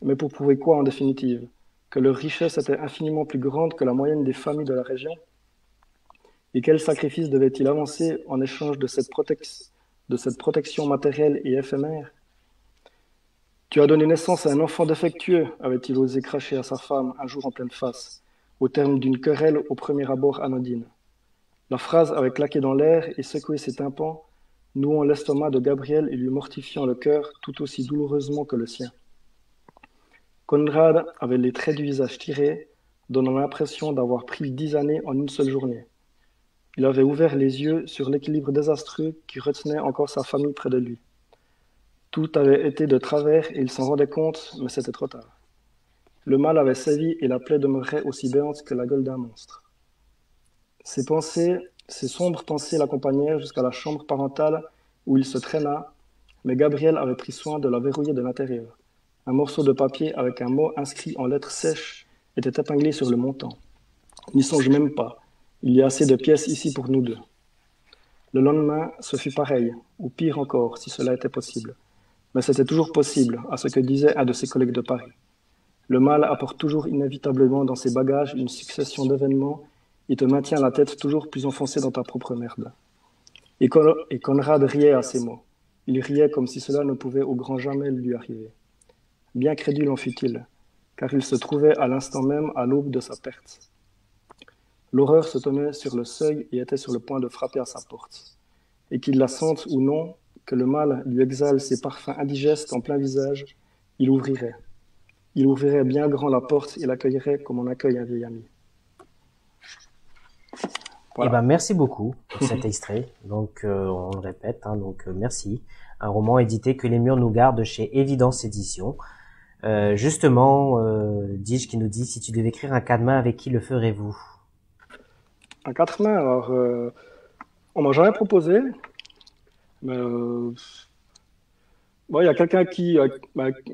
Mais pour prouver quoi en définitive? Que leur richesse était infiniment plus grande que la moyenne des familles de la région? Et quel sacrifice devait-il avancer en échange de cette protection matérielle et éphémère? Tu as donné naissance à un enfant défectueux, avait-il osé cracher à sa femme un jour en pleine face, au terme d'une querelle au premier abord anodine. La phrase avait claqué dans l'air et secoué ses tympans, nouant l'estomac de Gabriel et lui mortifiant le cœur tout aussi douloureusement que le sien. Conrad avait les traits du visage tirés, donnant l'impression d'avoir pris 10 années en une seule journée. Il avait ouvert les yeux sur l'équilibre désastreux qui retenait encore sa famille près de lui. Tout avait été de travers et il s'en rendait compte, mais c'était trop tard. Le mal avait sévi et la plaie demeurait aussi béante que la gueule d'un monstre. Ces sombres pensées l'accompagnèrent jusqu'à la chambre parentale où il se traîna, mais Gabriel avait pris soin de la verrouiller de l'intérieur. Un morceau de papier avec un mot inscrit en lettres sèches était épinglé sur le montant. N'y songe même pas, il y a assez de pièces ici pour nous deux. Le lendemain, ce fut pareil, ou pire encore, si cela était possible. Mais c'était toujours possible, à ce que disait un de ses collègues de Paris. Le mal apporte toujours inévitablement dans ses bagages une succession d'événements et te maintient la tête toujours plus enfoncée dans ta propre merde. Et Conrad riait à ces mots. Il riait comme si cela ne pouvait au grand jamais lui arriver. Bien crédule en fut-il, car il se trouvait à l'instant même à l'aube de sa perte. L'horreur se tenait sur le seuil et était sur le point de frapper à sa porte. Et qu'il la sente ou non, que le mal lui exhale ses parfums indigestes en plein visage, il ouvrirait. Il ouvrirait bien grand la porte et l'accueillerait comme on accueille un vieil ami. Eh ben, merci beaucoup pour cet extrait. Donc, on le répète, hein, merci. Un roman édité Que les murs nous gardent chez Évidence Éditions. Justement, Dij qui nous dit, si tu devais écrire un quatre mains, avec qui le ferez-vous? Un quatre mains, alors, on m'a jamais proposé, mais il y a quelqu'un qui,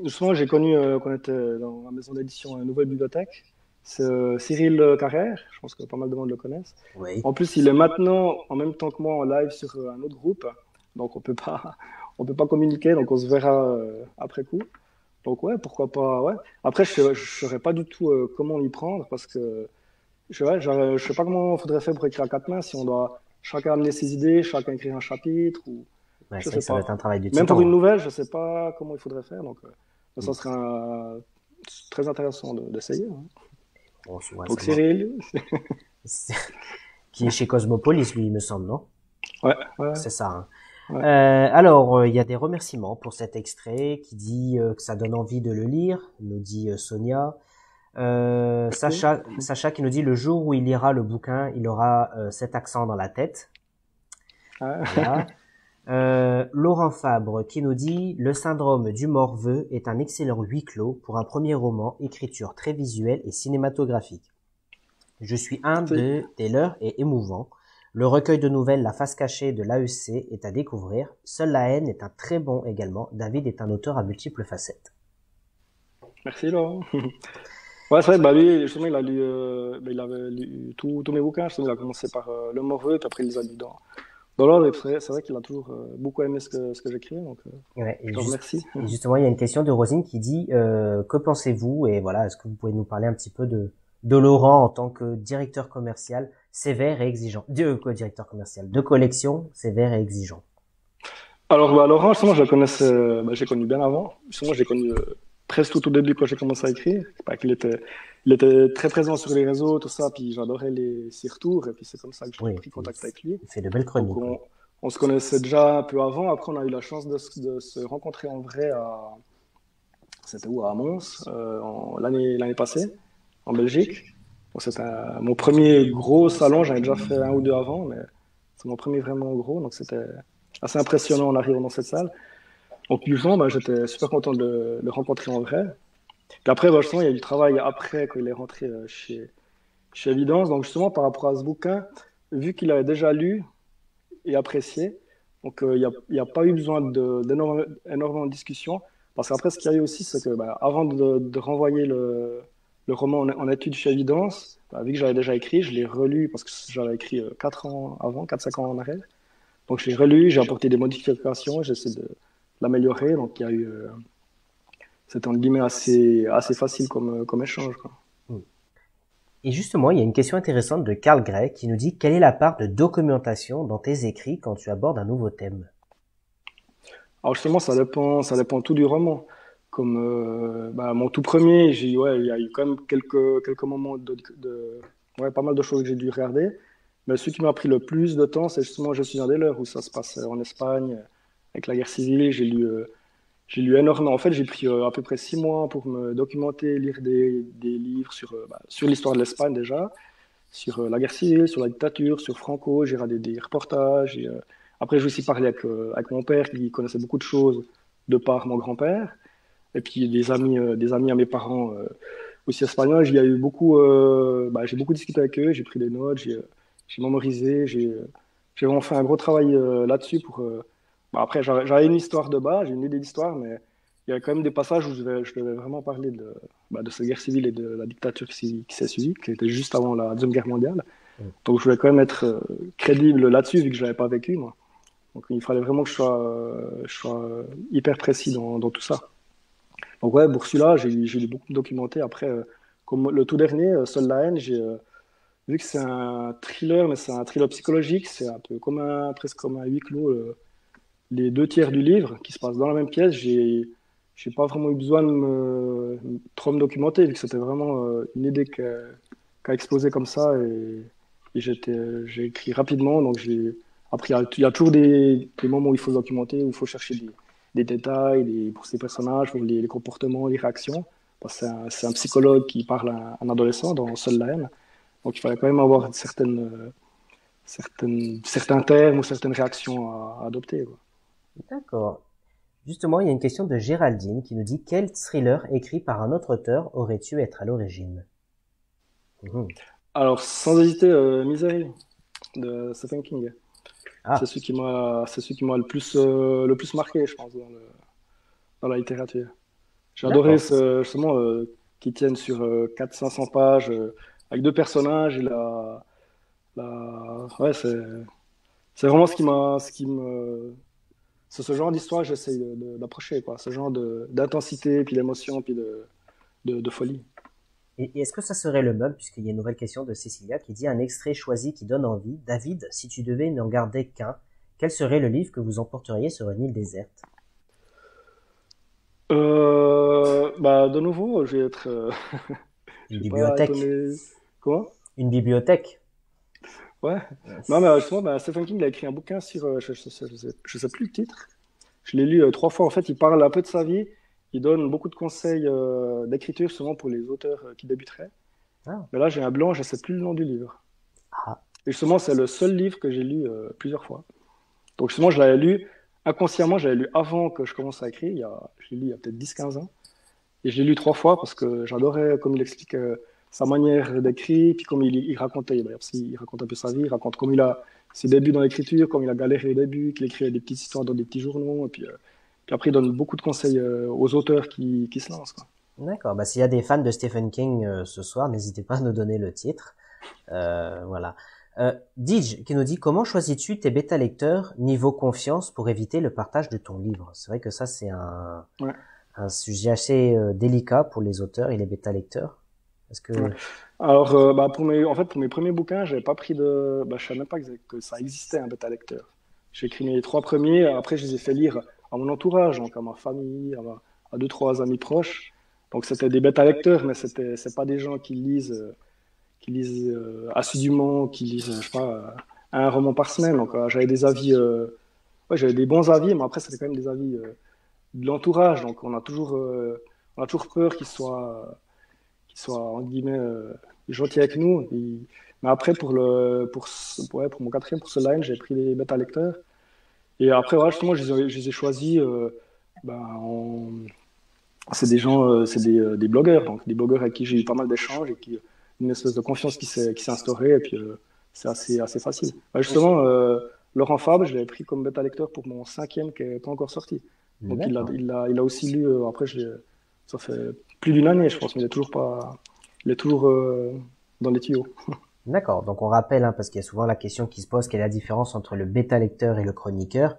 justement, j'ai connu quand on était dans la maison d'édition Nouvelle Bibliothèque. C'est Cyril Carrère, je pense que pas mal de monde le connaissent. Oui. En plus, il est maintenant, en même temps que moi, en live sur un autre groupe, donc on peut pas communiquer, donc on se verra après coup. Donc ouais, pourquoi pas, ouais. Après, je saurais pas du tout comment m'y prendre, parce que je sais pas comment il faudrait faire pour écrire à quatre mains, si on doit chacun amener ses idées, chacun écrire un chapitre, ou Ouais, je c'est vrai sais que ça va être un pas. travail de Même pour une titan. nouvelle, je sais pas comment il faudrait faire, donc ça Mm. serait très intéressant d'essayer, hein. Bon, ouais, Donc Cyril, c'est- qui est chez Cosmopolis, lui, il me semble, non? ouais, ouais, C'est ça, hein. ouais. Alors, il y a des remerciements pour cet extrait qui dit que ça donne envie de le lire, nous dit Sonia. Merci. Sacha qui nous dit le jour où il lira le bouquin, il aura cet accent dans la tête. Ouais. Voilà. Laurent Fabre qui nous dit le syndrome du morveux est un excellent huis clos pour un premier roman, écriture très visuelle et cinématographique. Je suis un Merci. des leurs et émouvant. Le recueil de nouvelles La face cachée de l'AEC est à découvrir. Seule la haine est un très bon également. David est un auteur à multiples facettes. Merci Laurent. Ouais, c'est vrai, bah lui, justement, il avait lu tous mes bouquins. Justement, il a commencé par Le Morveux, puis après il les a lus dans l'ordre. Et c'est vrai qu'il a toujours beaucoup aimé ce que j'écris, donc Ouais, je le remercie. et justement, il y a une question de Rosine qui dit que pensez-vous? Et voilà, est-ce que vous pouvez nous parler un petit peu de Laurent en tant que directeur commercial sévère et exigeant? Directeur commercial de collection sévère et exigeant. Alors, bah, Laurent, justement, je le connaissais, j'ai connu bien avant. Justement, j'ai connu presque tout au début quand j'ai commencé à écrire. C'est pas il était très présent sur les réseaux, tout ça, puis j'adorais ses retours, et puis c'est comme ça que j'ai Oui, pris contact avec lui. il fait de belles Donc, chroniques. Oui. on se connaissait déjà un peu avant. Après, on a eu la chance de se rencontrer en vrai c'était où? À Mons, l'année passée, en Belgique. Donc, c'était mon premier gros salon. J'en ai déjà fait un ou deux avant, mais c'est mon premier vraiment gros. Donc, c'était assez impressionnant en arrivant dans cette salle. Donc, justement, bah, j'étais super content de le rencontrer en vrai. Puis après, bah, justement, il y a eu du travail après, quand il est rentré chez Evidence. Donc, justement, par rapport à ce bouquin, vu qu'il avait déjà lu et apprécié, donc il y a pas eu besoin énormément de discussions. Parce qu'après, ce qu'il y a eu aussi, c'est que bah, avant de renvoyer le roman en étude chez Evidence, bah, vu que j'avais déjà écrit, je l'ai relu parce que j'avais écrit 4 ans avant, 4 5 ans en arrière. Donc, je l'ai relu, j'ai apporté des modifications, j'essaie de l'améliorer. Donc, il y a eu, c'était en guillemets assez facile comme échange, quoi. Mm. Et justement, il y a une question intéressante de Carl Gray qui nous dit quelle est la part de documentation dans tes écrits quand tu abordes un nouveau thème? Alors justement, ça dépend tout du roman. Comme bah, mon tout premier, ouais, il y a eu quand même quelques moments ouais, pas mal de choses que j'ai dû regarder. Mais celui qui m'a pris le plus de temps, c'est justement Je suis un des leurs, où ça se passe en Espagne, avec la guerre civile. J'ai lu énormément. En fait, j'ai pris à peu près 6 mois pour me documenter, lire des livres sur l'histoire de l'Espagne déjà, sur la guerre civile, sur la dictature, sur Franco. J'ai regardé des reportages. Après, j'ai aussi parlé avec mon père qui connaissait beaucoup de choses de par mon grand-père. Et puis des amis à mes parents aussi espagnols. J'ai beaucoup discuté avec eux, j'ai pris des notes, j'ai mémorisé, j'ai vraiment fait un gros travail là-dessus bah, après, j'avais une histoire de base, j'ai une idée d'histoire, mais il y a quand même des passages où je devais vraiment parler de cette guerre civile et de la dictature qui s'est suivie, qui était juste avant la Deuxième Guerre mondiale. Mm. Donc je voulais quand même être crédible là-dessus, vu que je l'avais pas vécu, moi. Donc il fallait vraiment que je sois hyper précis dans tout ça. Donc ouais, pour celui-là, j'ai dû beaucoup me documenter. Après, comme le tout dernier, Seul la haine, vu que c'est un thriller, mais c'est un thriller psychologique, c'est un peu presque comme un huis clos. Les deux tiers du livre qui se passent dans la même pièce, j'ai pas vraiment eu besoin de trop me documenter, vu que c'était vraiment une idée qui a explosé comme ça et j'ai écrit rapidement. Donc après, il y a toujours des moments où il faut se documenter, où il faut chercher des détails pour ces personnages, pour les comportements, les réactions. Parce que c'est un psychologue qui parle à un adolescent dans Seul la haine. Donc il fallait quand même avoir certains termes ou certaines réactions à adopter, quoi. D'accord. Justement, il y a une question de Géraldine qui nous dit quel thriller écrit par un autre auteur aurais-tu être à l'origine? Mhm. Alors, sans hésiter, Misery de Stephen King. Ah, C'est celui qui m'a le plus marqué, je pense, dans la littérature. J'ai adoré d'accord. justement qu'ils tiennent sur 400-500 pages avec deux personnages. Ouais, c'est vraiment c'est ce genre d'histoire que j'essaye d'approcher, quoi. Ce genre d'intensité, puis d'émotion, puis de folie. Et est-ce que ça serait le même, puisqu'il y a une nouvelle question de Cécilia qui dit un extrait choisi qui donne envie. David, si tu devais n'en garder qu'un, quel serait le livre que vous emporteriez sur une île déserte? Bah, de nouveau, je vais être, je Une vais pas bibliothèque. étonné. Comment? Une bibliothèque. Ouais. Non, mais justement, bah, Stephen King il a écrit un bouquin sur, je sais plus le titre. Je l'ai lu 3 fois. En fait, il parle un peu de sa vie. Il donne beaucoup de conseils d'écriture, souvent pour les auteurs qui débuteraient. Ah, Mais là, j'ai un blanc, je sais plus le nom du livre. ah, Et justement, c'est le seul livre que j'ai lu plusieurs fois. Donc justement, je l'avais lu inconsciemment, j'avais lu avant que je commence à écrire. Je l'ai lu il y a peut-être 10-15 ans. Et je l'ai lu 3 fois parce que j'adorais, comme il explique sa manière d'écrire, puis comme il racontait, d'ailleurs, il raconte un peu sa vie, il raconte comme il a ses débuts dans l'écriture, comme il a galéré au début, qu'il écrivait des petites histoires dans des petits journaux, et puis après il donne beaucoup de conseils aux auteurs qui se lancent, quoi. d'accord. Bah, s'il y a des fans de Stephen King ce soir, n'hésitez pas à nous donner le titre. Voilà. Dij qui nous dit comment choisis-tu tes bêta lecteurs niveau confiance pour éviter le partage de ton livre? C'est vrai que ça c'est Ouais. un sujet assez délicat pour les auteurs et les bêta lecteurs. Est-ce que Ouais. Alors, bah, en fait, pour mes premiers bouquins, j'avais pas pris de, bah, je savais même pas que ça existait un bêta lecteur. J'ai écrit mes 3 premiers, après je les ai fait lire à mon entourage, donc à ma famille, à 2, 3 amis proches. Donc c'était des bêta lecteurs, mais c'est pas des gens qui lisent assidûment, qui lisent, je sais pas, un roman par semaine. Donc j'avais des avis, ouais, j'avais des bons avis, mais après c'était quand même des avis de l'entourage. Donc on a toujours peur qu'ils soient entre guillemets gentils avec nous. Mais après ouais, pour mon quatrième, pour ce line, j'ai pris les bêta lecteurs. Et après, ouais, justement, je les ai choisis. Ben, c'est des gens, des blogueurs, donc des blogueurs avec qui j'ai eu pas mal d'échanges et une espèce de confiance qui s'est instaurée. Et puis, c'est assez facile. Bah, justement, Laurent Fabre, je l'avais pris comme bêta lecteur pour mon cinquième qui n'est pas encore sorti. Donc, d'accord. il a aussi lu. Après, ça fait plus d'une année, je pense, mais il est toujours dans les tuyaux. D'accord. Donc on rappelle, hein, parce qu'il y a souvent la question qui se pose, quelle est la différence entre le bêta lecteur et le chroniqueur?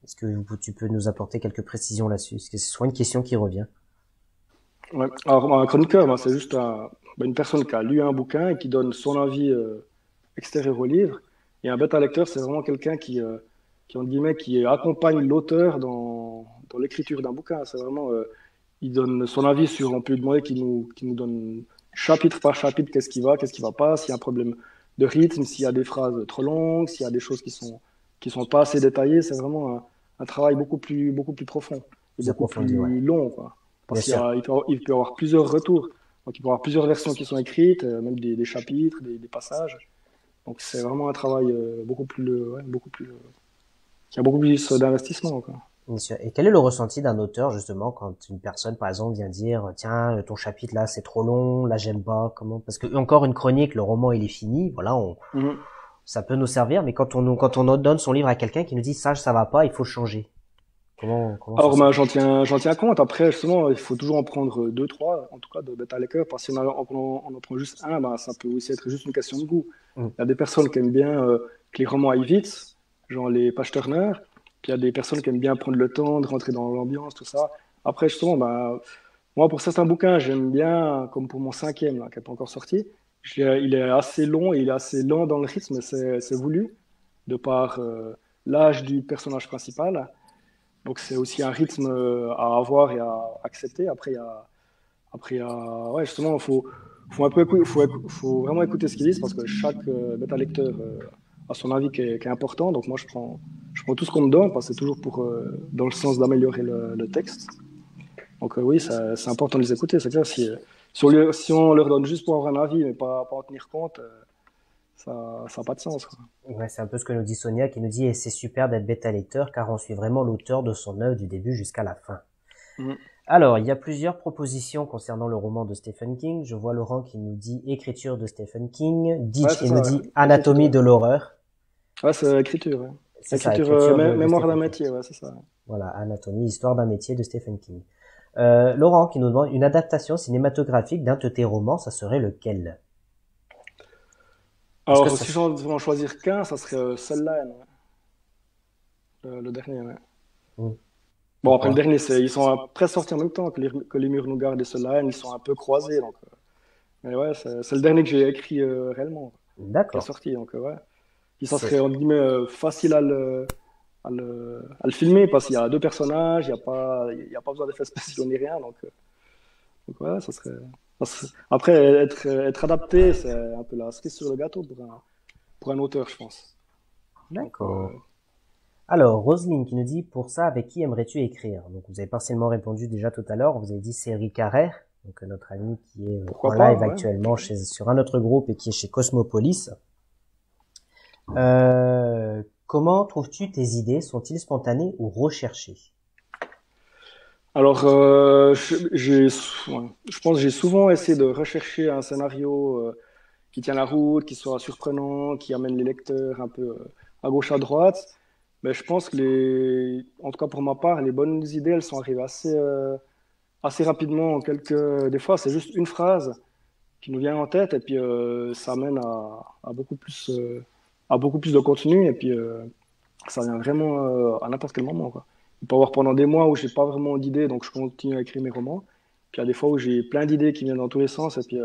Est-ce que tu peux nous apporter quelques précisions là-dessus? Est-ce que c'est souvent une question qui revient? Ouais. Alors, un chroniqueur, ben, c'est juste une personne qui a lu un bouquin et qui donne son avis extérieur au livre. Et un bêta lecteur, c'est vraiment quelqu'un entre guillemets, qui accompagne l'auteur dans l'écriture d'un bouquin. C'est vraiment, il donne son avis sur, on peut lui demander qu'il nous donne chapitre par chapitre qu'est-ce qui va pas, s'il y a un problème de rythme, s'il y a des phrases trop longues, s'il y a des choses qui sont pas assez détaillées. C'est vraiment un travail beaucoup plus profond et Vous beaucoup approfondissez, ouais. plus long, quoi. Bien Parce sûr. il peut y avoir plusieurs retours. Donc, il peut y avoir plusieurs versions qui sont écrites, même des chapitres, des passages. Donc, c'est vraiment un travail qui a beaucoup plus d'investissement, quoi. Bien sûr. Et quel est le ressenti d'un auteur, justement, quand une personne, par exemple, vient dire, tiens, ton chapitre là, c'est trop long, là, j'aime pas, comment? Parce que, encore une chronique, le roman, il est fini, voilà, Mhm. ça peut nous servir, mais quand on donne son livre à quelqu'un qui nous dit, ça va pas, il faut changer. Comment ça Alors, se ben, passe? j'en tiens compte. Après, justement, il faut toujours en prendre 2, 3, en tout cas, de bêta lecteur, parce que si on en prend juste un, ben, ça peut aussi être juste une question de goût. Mm. Il y a des personnes qui aiment bien que les romans aillent vite, genre les pages Turner, puis il y a des personnes qui aiment bien prendre le temps de rentrer dans l'ambiance, tout ça. Après, justement, ben, moi, pour certains bouquins, j'aime bien, comme pour mon cinquième, là, qui n'est pas encore sorti, il est assez long et il est assez lent dans le rythme, c'est voulu, de par l'âge du personnage principal. Donc c'est aussi un rythme à avoir et à accepter. Ouais, justement, faut un peu, faut vraiment écouter ce qu'ils disent parce que chaque bêta lecteur a son avis qui est important. Donc moi, je prends tout ce qu'on me donne parce que c'est toujours dans le sens d'améliorer le texte. Donc oui, c'est important de les écouter. C'est clair, si on leur donne juste pour avoir un avis mais pas en tenir compte, ça n'a pas de sens, quoi. Ouais, c'est un peu ce que nous dit Sonia, qui nous dit, et c'est super d'être bêta lecteur, car on suit vraiment l'auteur de son œuvre du début jusqu'à la fin. Mhm. Alors, il y a plusieurs propositions concernant le roman de Stephen King. Je vois Laurent qui nous dit écriture de Stephen King, Ouais, Ditch c'est qui ça, nous ouais. dit anatomie Écriture. de l'horreur. Ouais, c'est écriture, ouais. C'est ça, Écriture, écriture de mémoire d'un Stephen King. métier, ouais, c'est ça. Voilà, anatomie, histoire d'un métier de Stephen King. Laurent qui nous demande une adaptation cinématographique d'un de tes romans, ça serait lequel? Est-ce que Alors, ça... si j'en devais en choisir qu'un, ça serait celle-là, ouais. Le dernier, ouais. Hmm. Bon, après le Pourquoi? dernier, ils sont presque sortis en même temps que les murs nous gardent et ceux-là, ils sont un peu croisés. Donc, Mais ouais, c'est le dernier que j'ai écrit réellement, qui est D'accord. sorti. Donc, ouais. Puis ça serait, C'est entre guillemets, facile à le filmer parce qu'il y a deux personnages, il y a pas besoin d'effets spéciaux ni rien. Donc ouais, Après, être adapté, c'est un peu la cerise sur le gâteau pour un auteur, je pense. Donc, d'accord. Alors, Roselyne qui nous dit, pour ça, avec qui aimerais-tu écrire? Donc, vous avez partiellement répondu déjà tout à l'heure. Vous avez dit Cédric Carrère, donc notre ami qui est en pourquoi pas, live ouais. actuellement sur un autre groupe et qui est chez Cosmopolis. Comment trouves-tu tes idées? Sont-ils spontanées ou recherchées? Alors, ouais, je pense que j'ai souvent essayé de rechercher un scénario qui tient la route, qui soit surprenant, qui amène les lecteurs un peu à gauche, à droite. Mais je pense que en tout cas pour ma part, les bonnes idées, elles sont arrivées assez rapidement. Des fois, c'est juste une phrase qui nous vient en tête et puis ça amène à beaucoup plus de contenu et puis ça vient vraiment à n'importe quel moment, quoi. Il peut y avoir pendant des mois où j'ai pas vraiment d'idées, donc je continue à écrire mes romans. Puis il y a des fois où j'ai plein d'idées qui viennent dans tous les sens et puis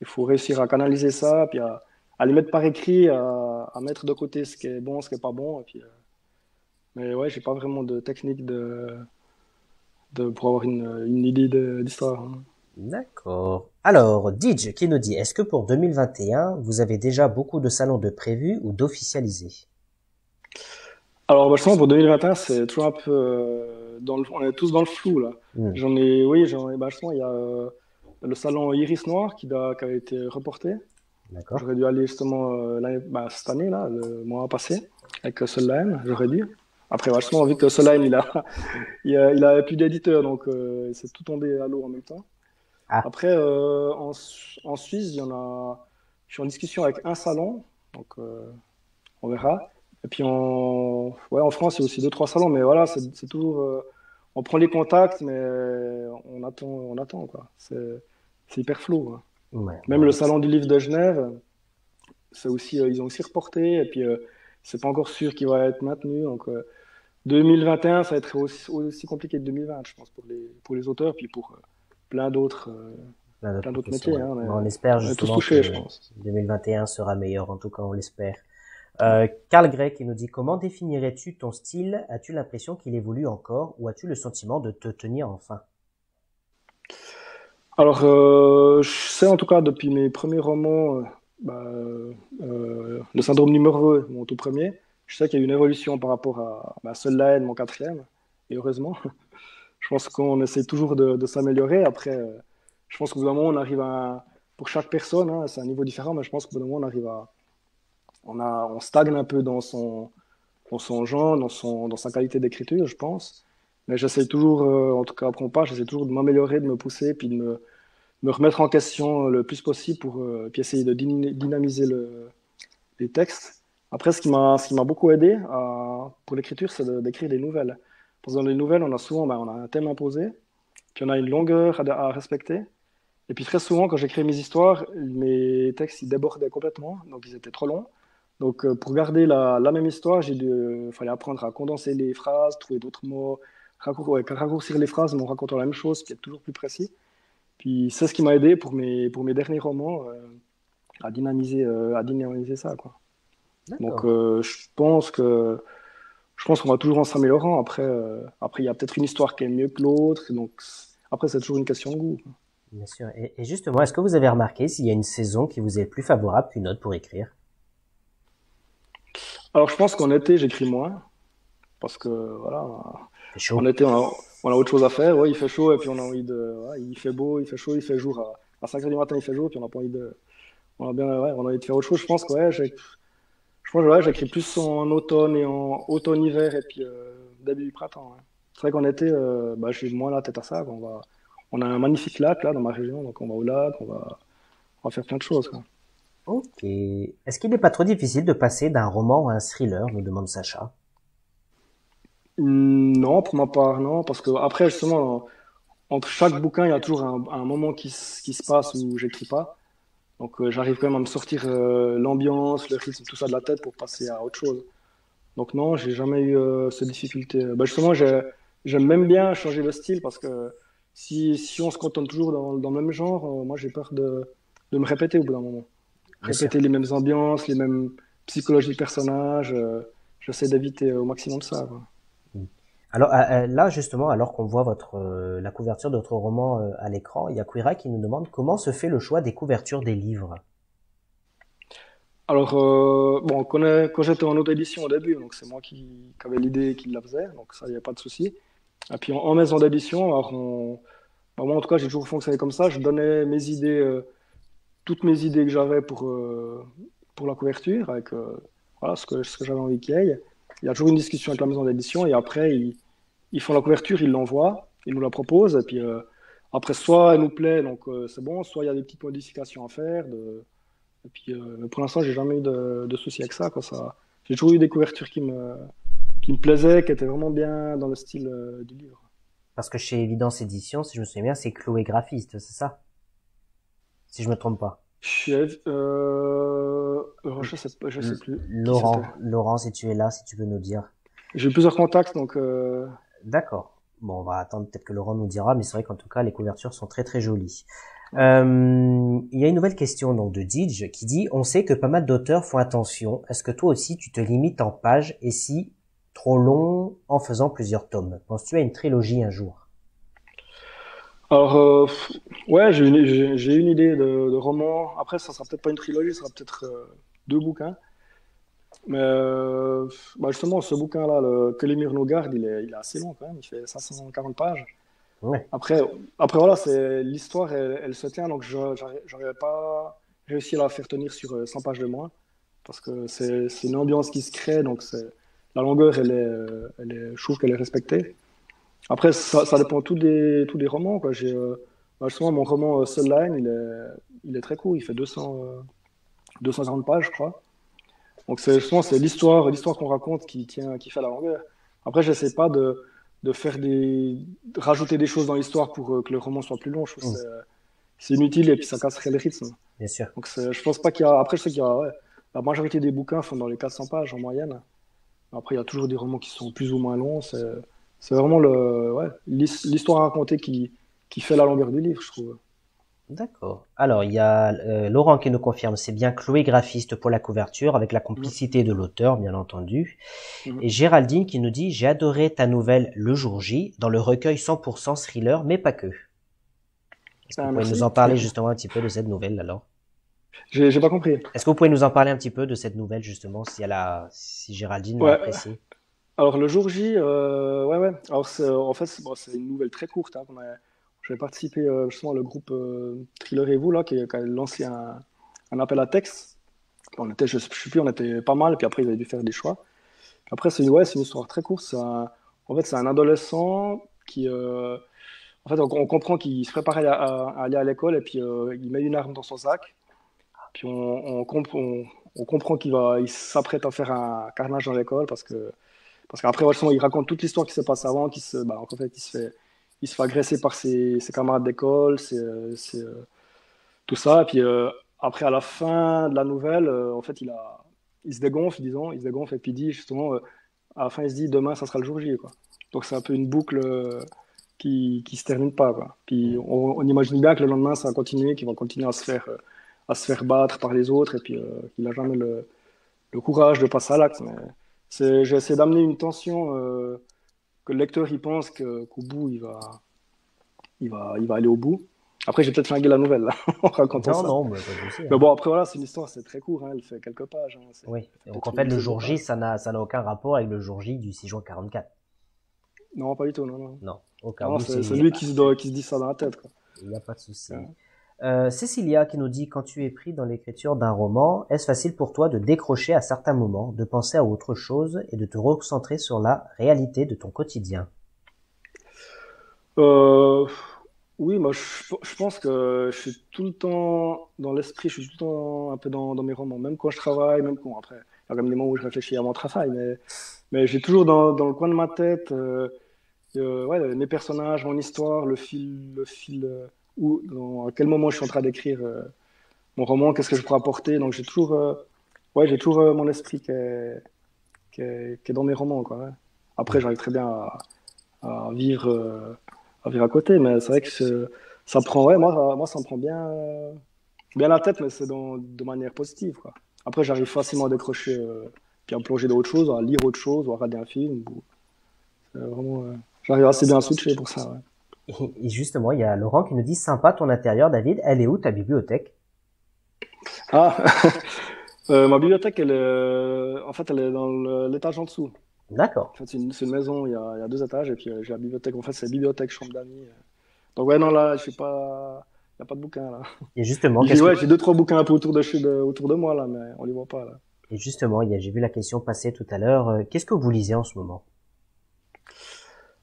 il faut réussir à canaliser ça, puis à les mettre par écrit, à mettre de côté ce qui est bon, ce qui est pas bon. Et puis, mais ouais, j'ai pas vraiment de technique pour avoir une idée d'histoire, hein. D'accord. Alors, Didge qui nous dit, est-ce que pour 2021, vous avez déjà beaucoup de salons de prévus ou d'officialisés? Alors, bah, justement, pour 2021, c'est toujours un peu on est tous dans le flou là. Hmm, Bah, justement, il y a le salon Iris Noir qui a été reporté. d'accord. J'aurais dû aller justement cette année là, le mois passé, avec Solheim, j'aurais dû. Après, vachement, vu que Solheim il a plus d'éditeur, donc c'est tout tombé à l'eau en même temps. Ah, Après, en Suisse, je suis en discussion avec un salon, donc on verra. Et puis en France, il y a aussi deux, trois salons, mais voilà, c'est toujours. On prend les contacts, mais on attend, quoi. C'est hyper flou, hein. ouais, Même le salon du livre de Genève, ils ont aussi reporté, et puis c'est pas encore sûr qu'il va être maintenu. Donc 2021, ça va être aussi compliqué que 2020, je pense, pour les auteurs, puis pour plein d'autres plein d'autres professions, métiers, ouais. hein. Mais on espère On est tous justement touchés, je que pense. 2021 sera meilleur, en tout cas, on l'espère. Carl Gray qui nous dit, comment définirais-tu ton style? As-tu l'impression qu'il évolue encore ou as-tu le sentiment de te tenir enfin? Alors, je sais en tout cas depuis mes premiers romans, Le syndrome du Morveux, mon tout premier, je sais qu'il y a eu une évolution par rapport à Seul la haine, mon quatrième, et heureusement. Je pense qu'on essaie toujours de s'améliorer. Après, je pense qu'au bout d'un moment, pour chaque personne, hein, c'est un niveau différent, mais je pense qu'au bout d'un moment, on stagne un peu dans son genre, dans sa qualité d'écriture, je pense. Mais j'essaie toujours, en tout cas après mon part, j'essaie toujours de m'améliorer, de me pousser, puis de me remettre en question le plus possible pour puis essayer de dynamiser les textes. Après, ce qui m'a beaucoup aidé pour l'écriture, c'est d'écrire des nouvelles. Parce que dans les nouvelles, on a un thème imposé, puis on a une longueur à respecter. Et puis très souvent, quand j'écris mes histoires, mes textes ils débordaient complètement, donc ils étaient trop longs. Donc pour garder la même histoire, fallait apprendre à condenser les phrases, trouver d'autres mots, raccourcir les phrases, mais en racontant la même chose, puis être toujours plus précis. Puis c'est ce qui m'a aidé pour mes derniers romans à dynamiser ça, quoi. Donc D'accord. je pense qu'on va toujours en s'améliorant. Après il y a peut-être une histoire qui est mieux que l'autre, donc après c'est toujours une question de goût. Bien sûr. Et justement, est-ce que vous avez remarqué s'il y a une saison qui vous est plus favorable qu'une autre pour écrire? Alors je pense qu'en été j'écris moins parce que voilà, C'est chaud. en été on a autre chose à faire. Ouais, il fait chaud et puis on a envie voilà, il fait beau, il fait chaud, il fait jour à 5 heures du matin il fait jour puis on a pas envie on a envie de faire autre chose. Je pense que je pense que ouais, j'écris plus en automne et en automne-hiver et puis début du printemps, ouais. C'est vrai qu'en été, je suis moins la tête à ça, quoi. On a un magnifique lac là dans ma région, donc on va au lac, on va faire plein de choses, quoi. Ok. Est-ce qu'il n'est pas trop difficile de passer d'un roman à un thriller, nous demande Sacha. Non, pour ma part, non, parce que après justement, entre chaque bouquin, il y a toujours un moment qui se passe où j'écris pas. Donc j'arrive quand même à me sortir l'ambiance, le rythme, tout ça de la tête pour passer à autre chose. Donc non, j'ai jamais eu cette difficulté. Bah, justement, j'aime même bien changer le style parce que si on se contente toujours dans le même genre, moi de me répéter au bout d'un moment. Bien sûr. Répéter les mêmes ambiances, les mêmes psychologies de personnages. J'essaie d'éviter au maximum ça, quoi. Mm. Alors là, justement, alors qu'on voit la couverture de votre roman à l'écran, il y a Quira qui nous demande comment se fait le choix des couvertures des livres. Alors, bon, quand j'étais en auto-édition au début, donc c'est moi qui avait l'idée, qui la faisait, donc ça, il n'y a pas de souci. Et puis en maison d'édition, bah, moi en tout cas, j'ai toujours fonctionné comme ça. Je donnais mes idées, toutes mes idées que j'avais pour la couverture, avec voilà, ce que j'avais envie qu'il y ait. Il y a toujours une discussion avec la maison d'édition, et après, ils font la couverture, ils l'envoient, ils nous la proposent, et puis après, soit elle nous plaît, donc c'est bon, soit il y a des petites modifications à faire. Et puis, pour l'instant, j'ai jamais eu de soucis avec ça, quoi. J'ai toujours eu des couvertures qui me plaisaient, qui étaient vraiment bien dans le style du livre. Parce que chez Évidence Édition, si je me souviens bien, c'est Chloé graphiste, c'est ça? Si je me trompe pas. Je sais plus qui c'était. Laurent, si tu es là, si tu veux nous dire. J'ai eu plusieurs contacts, donc D'accord. Bon, on va attendre peut-être que Laurent nous dira, mais c'est vrai qu'en tout cas, les couvertures sont très très jolies. Il y a une nouvelle question donc de Didge qui dit: on sait que pas mal d'auteurs font attention. Est-ce que toi aussi tu te limites en pages et si trop long en faisant plusieurs tomes? Penses-tu à une trilogie un jour? alors ouais, j'ai une idée de roman. Après, ça sera peut-être pas une trilogie, ça sera peut-être deux bouquins. Mais bah justement, ce bouquin-là, Que les murs nous gardent, il est assez long quand même. Il fait 540 pages. Ouais. Après, après voilà, l'histoire, elle se tient, donc j'aurais pas réussi à la faire tenir sur 100 pages de moins, parce que c'est une ambiance qui se crée, donc la longueur, je trouve qu'elle est respectée. Après, ça dépend tous des romans, quoi. Bah, justement, mon roman Seul Line, il est très court, il fait 240 pages, je crois. Donc justement, c'est l'histoire qu'on raconte qui fait la longueur. Après, j'essaie pas de faire de rajouter des choses dans l'histoire pour que le roman soit plus long. Je trouve que Mm. c'est inutile et puis ça casserait le rythme. Bien sûr. Donc je pense pas qu'il y a. Après, je sais qu'il y a. Ouais, la majorité des bouquins font dans les 400 pages en moyenne. Après, il y a toujours des romans qui sont plus ou moins longs. C'est vraiment ouais, l'histoire à raconter qui fait la longueur du livre, je trouve. D'accord. Alors, il y a Laurent qui nous confirme, c'est bien Chloé graphiste pour la couverture, avec la Mhm. complicité de l'auteur, bien entendu. Mhm. Et Géraldine qui nous dit: j'ai adoré ta nouvelle Le Jour J, dans le recueil 100% thriller, mais pas que. Est-ce que vous Ah, pouvez nous merci. en parler justement un petit peu de cette nouvelle alors? J'ai pas compris. Est-ce que vous pouvez nous en parler un petit peu de cette nouvelle justement, si Géraldine l'a Ouais. appréciée? Alors le jour J, ouais, ouais. Alors en fait, bon, c'est une nouvelle très courte, hein, j'avais participé justement le groupe Thriller et vous là, qui a lancé un appel à texte. Je sais plus, on était pas mal, puis après ils avaient dû faire des choix. Puis après ouais, c'est une histoire très courte. En fait, c'est un adolescent en fait, on comprend qu'il se préparait à aller à l'école et puis il met une arme dans son sac. Puis on comprend il s'apprête à faire un carnage dans l'école parce qu'après, ouais, il raconte toute l'histoire qui se passe avant, bah, en fait, il se fait agresser par ses camarades d'école, tout ça. Et puis après, à la fin de la nouvelle, en fait, il se dégonfle, disons, il se dégonfle et puis il dit justement, à la fin, il se dit demain, ça sera le jour J, quoi. Donc c'est un peu une boucle qui se termine pas, quoi. Puis on imagine bien que le lendemain, ça va continuer, qu'il va continuer à se faire battre par les autres et puis qu'il n'a jamais le courage de passer à l'acte. Mais j'ai essayé d'amener une tension que le lecteur il pense qu'au bout il va aller au bout. Après j'ai peut-être flingué la nouvelle là, en racontant Non, ça. non, mais pas de souci, Mais hein. bon après voilà c'est une histoire c'est très court hein, elle fait quelques pages hein, Oui. elle fait Donc en peut-être fait, une le dizaine de jour J, pages. ça n'a aucun rapport avec le jour J du 6 juin 44. Non pas du tout non non, Non, au cas non où, c'est lui qui se dit ça dans la tête quoi. il n'y a pas de souci. Ouais. Cécilia qui nous dit: quand tu es pris dans l'écriture d'un roman, est-ce facile pour toi de décrocher à certains moments, de penser à autre chose et de te recentrer sur la réalité de ton quotidien? Euh, oui, moi je pense que je suis tout le temps dans l'esprit, je suis tout le temps un peu dans mes romans, même quand je travaille, même quand après, il y a quand même des moments où je réfléchis à mon travail, mais j'ai toujours dans le coin de ma tête ouais, mes personnages, mon histoire, le fil à quel moment je suis en train d'écrire mon roman, qu'est-ce que je pourrais apporter, donc ouais, j'ai toujours mon esprit qui est dans mes romans, quoi. Ouais. Après, j'arrive très bien à vivre. À vivre à côté, mais c'est vrai que ça prend, ouais, moi ça me prend bien, bien la tête, mais c'est de manière positive, quoi. Après, j'arrive facilement à décrocher, puis à me plonger dans autre chose, à lire autre chose, ou à regarder un film. Vraiment, j'arrive assez bien à switcher pour ça. Ouais. Et justement, il y a Laurent qui nous dit sympa ton intérieur, David. Elle est où ta bibliothèque? Ah, ma bibliothèque, en fait, elle est dans l'étage en dessous. D'accord. En fait, c'est une maison, il y a 2 étages, et puis j'ai la bibliothèque. En fait, c'est bibliothèque, chambre d'amis. Donc, ouais, non, là, je suis pas. Il n'y a pas de bouquin, là. Et justement, Ouais, j'ai deux, trois bouquins un peu autour de moi, là, mais on les voit pas, là. Et justement, j'ai vu la question passer tout à l'heure. Qu'est-ce que vous lisez en ce moment?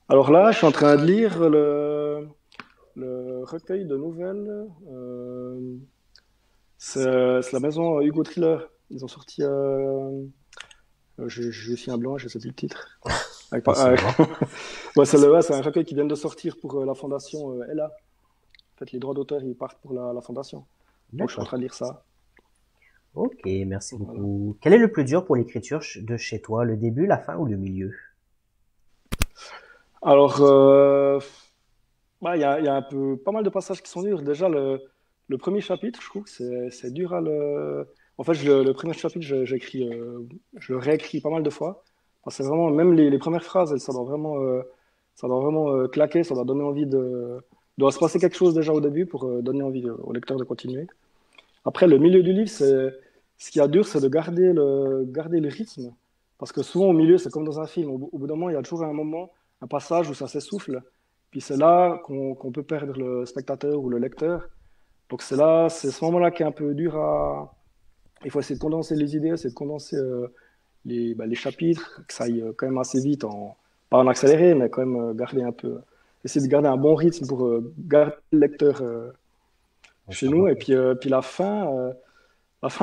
Alors là, je suis en train de lire le recueil de nouvelles. C'est la maison Hugo Thriller. Ils ont sorti. Je suis un blanc, je sais plus le titre. Avec, ouais, c'est un recueil qui vient de sortir pour la fondation Ella. En fait, les droits d'auteur, ils partent pour la fondation. Donc, je suis en train de lire ça. Ok, merci Voilà. beaucoup. Quel est le plus dur pour l'écriture de chez toi, le début, la fin ou le milieu? Alors, il y a pas mal de passages qui sont durs. Déjà, le premier chapitre, je trouve que c'est dur à le. En fait, le premier chapitre, je le réécris pas mal de fois. Parce que c'est vraiment, même les premières phrases, ça doit vraiment claquer, ça doit donner envie il doit se passer quelque chose déjà au début pour donner envie au lecteur de continuer. Après, le milieu du livre, ce qui est dur, c'est de garder le rythme. Parce que souvent, au milieu, c'est comme dans un film. Au bout d'un moment, il y a toujours un moment, un passage où ça s'essouffle. Puis c'est là qu'on peut perdre le spectateur ou le lecteur. Donc c'est ce moment-là qui est un peu dur à. Il faut essayer de condenser les idées, essayer de condenser les chapitres, que ça aille quand même assez vite, pas en accéléré, mais quand même garder un peu. Essayer de garder un bon rythme pour garder le lecteur chez nous. Et puis la fin,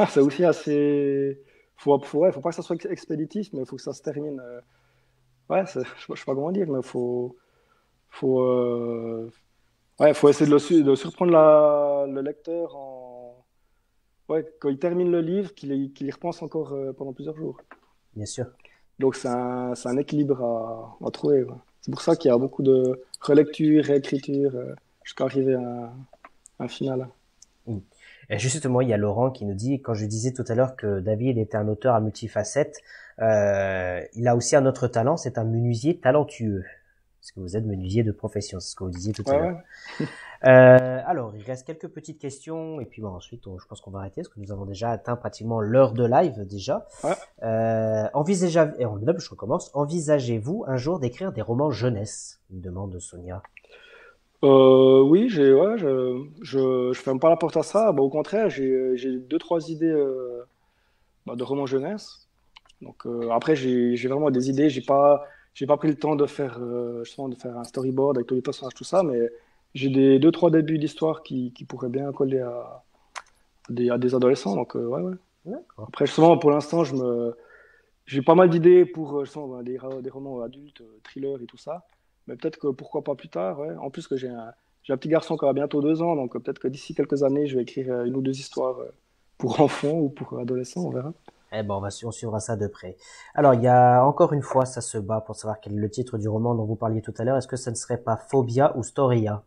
c'est aussi assez. Faut pas que ça soit expéditif, mais il faut que ça se termine. Ouais, je sais pas comment dire, mais faut, faut essayer de surprendre le lecteur ouais, quand il termine le livre, qu'il y repense encore pendant plusieurs jours. Bien sûr. Donc c'est un équilibre à trouver. Ouais. C'est pour ça qu'il y a beaucoup de relecture, réécriture, jusqu'à arriver à un final. Mm. Et justement, il y a Laurent qui nous dit, quand je disais tout à l'heure que David était un auteur à multifacettes, il a aussi un autre talent, c'est un menuisier talentueux. Parce que vous êtes menuisier de profession, c'est ce que vous disiez tout à l'heure. Ouais. Alors, il reste quelques petites questions, et puis bon, ensuite, je pense qu'on va arrêter, parce que nous avons déjà atteint pratiquement l'heure de live, déjà. Ouais. Je recommence. Envisagez-vous un jour d'écrire des romans jeunesse? Me demande Sonia. Oui, je ferme pas la porte à ça. Bah, au contraire, j'ai deux, trois idées de romans jeunesse. Donc après, j'ai vraiment des idées. J'ai pas pris le temps justement de faire un storyboard avec tous les personnages, tout ça, mais j'ai deux, trois débuts d'histoire qui pourraient bien coller à des adolescents. Donc ouais, ouais. D'accord. Après, justement, pour l'instant, j'ai pas mal d'idées pour justement, des romans adultes, thrillers et tout ça. Mais peut-être que pourquoi pas plus tard, ouais. En plus que j'ai un petit garçon qui a bientôt 2 ans, donc peut-être que d'ici quelques années, je vais écrire une ou deux histoires pour enfants ou pour adolescents, on verra. Eh ben, on suivra ça de près. Alors, il y a encore une fois, ça se bat pour savoir quel est le titre du roman dont vous parliez tout à l'heure. Est-ce que ça ne serait pas Phobia ou Storia?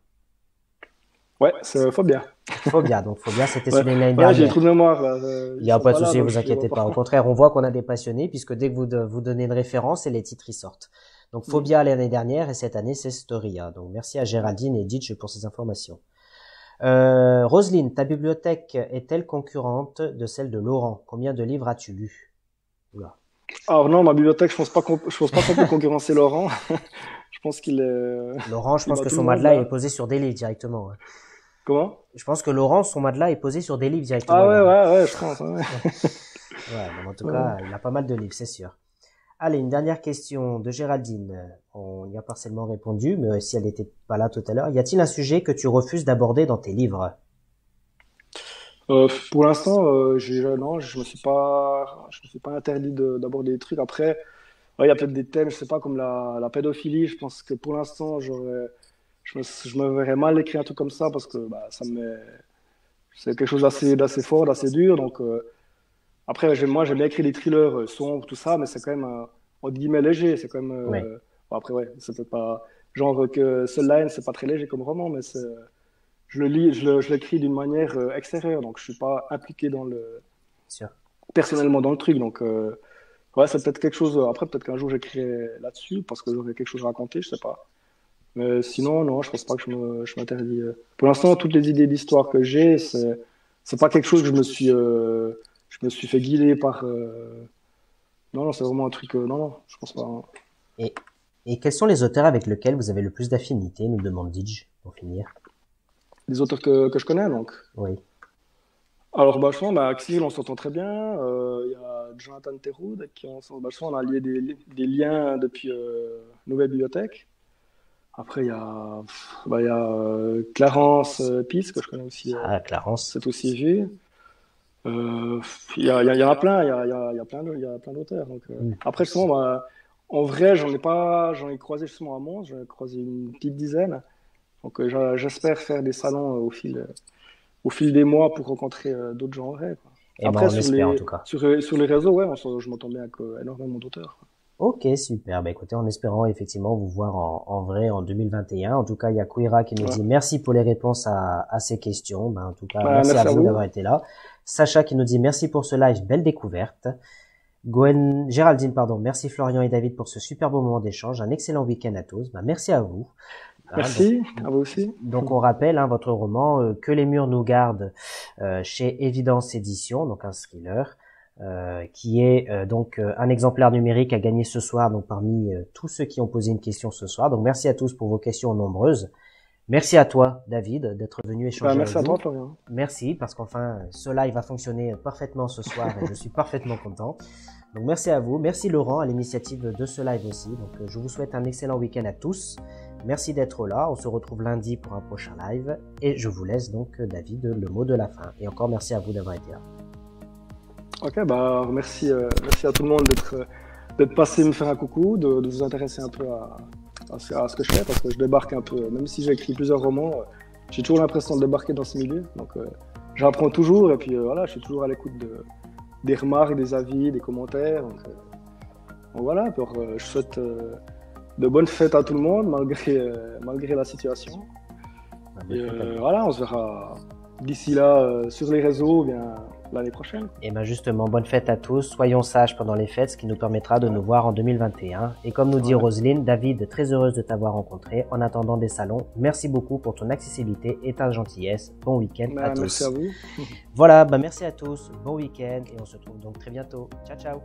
Ouais, c'est Phobia. Phobia. Donc, Phobia, c'était Ouais, celui de l'année ouais, j'ai dernière. trop de mémoire là. Il Ils n'y a sont pas de pas là, souci, donc vous je vois inquiétez pas. Au pas. contraire, on voit qu'on a des passionnés, puisque dès que vous donnez une référence, et les titres y sortent. Donc, Mm. Phobia l'année dernière, et cette année, c'est Storia. Donc, merci à Géraldine et Ditch pour ces informations. Roselyne, ta bibliothèque est-elle concurrente de celle de Laurent? Combien de livres as-tu lu? Oula. Alors non, ma bibliothèque, je pense pas qu'on peut concurrencer Laurent. Je pense Laurent, je il pense bat que tout son le monde matelas est là. posé sur des livres directement. Hein. Comment? Je pense que Laurent, son matelas est posé sur des livres directement. Ah ouais, ouais, ouais, je pense. Ouais. Ouais, bon, en tout Ouais. cas, il a pas mal de livres, c'est sûr. Allez, une dernière question de Géraldine. On y a partiellement répondu, mais si elle n'était pas là tout à l'heure. Y a-t-il un sujet que tu refuses d'aborder dans tes livres? Pour l'instant, non, je me suis pas interdit d'aborder des trucs. Après, ouais, il y a peut-être des thèmes, je sais pas, comme la pédophilie. Je pense que pour l'instant, je me verrais mal écrire un truc comme ça parce que bah, c'est quelque chose d'assez fort, d'assez dur. Donc, après, moi, j'aime bien écrire des thrillers sombres, tout ça, mais c'est quand même, entre guillemets, léger. C'est quand même. Oui. Bon, après, ouais, c'est peut-être pas. Genre que Seul Line, c'est pas très léger comme roman, mais je le lis, je l'écris d'une manière extérieure, donc je suis pas impliqué Sûr. personnellement dans le truc. Donc, ouais, c'est peut-être quelque chose. Après, peut-être qu'un jour j'écrirai là-dessus parce que j'aurai quelque chose à raconter, je sais pas. Mais sinon, non, je pense pas que je m'interdis. Pour l'instant, toutes les idées d'histoire que j'ai, c'est pas quelque chose que je me suis fait guider par. Non, non, c'est vraiment un truc. Non, non, je pense pas. Hein. Et, et quels sont les auteurs avec lesquels vous avez le plus d'affinité, nous demande Didge, pour finir. Les auteurs que je connais, donc. Oui. Alors, bah, je pense, bah, Cyril, on s'entend très bien. Il y a Jonathan Terhoud, avec qui on a lié des liens depuis Nouvelle Bibliothèque. Après, il y a Clarence Pisse, que je connais aussi. Ah, Clarence. C'est aussi vu. Il y en a plein, il y a plein d'auteurs. Donc, Après, justement, bah, en vrai, j'en ai croisé justement à Mons, j'en ai croisé une petite dizaine. Donc, j'espère faire des salons au fil des mois pour rencontrer d'autres gens en vrai. Quoi. Et Après, on espère en tout cas. sur les réseaux, ouais, je m'entends bien avec énormément d'auteurs. Quoi. Ok, super. Bah, écoutez, en espérant effectivement vous voir en vrai en 2021. En tout cas, il y a Kouira qui nous dit merci pour les réponses à ces questions. Bah, en tout cas, merci à vous d'avoir été là. Sacha qui nous dit merci pour ce live, belle découverte. Géraldine, merci Florian et David pour ce super beau moment d'échange. Un excellent week-end à tous. Bah, merci à vous. Merci, à vous aussi. Donc on rappelle votre roman Que les murs nous gardent chez Évidence Édition, donc un thriller. Qui est donc un exemplaire numérique à gagner ce soir, donc parmi tous ceux qui ont posé une question ce soir. Donc merci à tous pour vos questions nombreuses. Merci à toi, David, d'être venu échanger merci avec à nous. toi, Florian. Merci, parce qu'enfin, ce live va fonctionner parfaitement ce soir et je suis parfaitement content. Donc merci à vous. Merci Laurent à l'initiative de ce live aussi. Donc je vous souhaite un excellent week-end à tous. Merci d'être là. On se retrouve lundi pour un prochain live. Et je vous laisse donc, David, le mot de la fin. Et encore merci à vous d'avoir été là. Ok, bah merci à tout le monde d'être passé me faire un coucou, de vous intéresser un peu à ce que je fais, parce que je débarque un peu, même si j'ai écrit plusieurs romans, j'ai toujours l'impression de débarquer dans ce milieu, donc j'apprends toujours, et puis voilà, je suis toujours à l'écoute des remarques, des avis, des commentaires, donc voilà, alors, je souhaite de bonnes fêtes à tout le monde, malgré la situation, et voilà, on se verra d'ici là sur les réseaux, bien l'année prochaine. Et bien justement, bonne fête à tous, soyons sages pendant les fêtes, ce qui nous permettra de nous voir en 2021. Et comme nous dit Roselyne, David, très heureuse de t'avoir rencontré en attendant des salons. Merci beaucoup pour ton accessibilité et ta gentillesse. Bon week-end à tous. Merci à vous. Voilà, merci à tous, bon week-end et on se retrouve donc très bientôt. Ciao, ciao.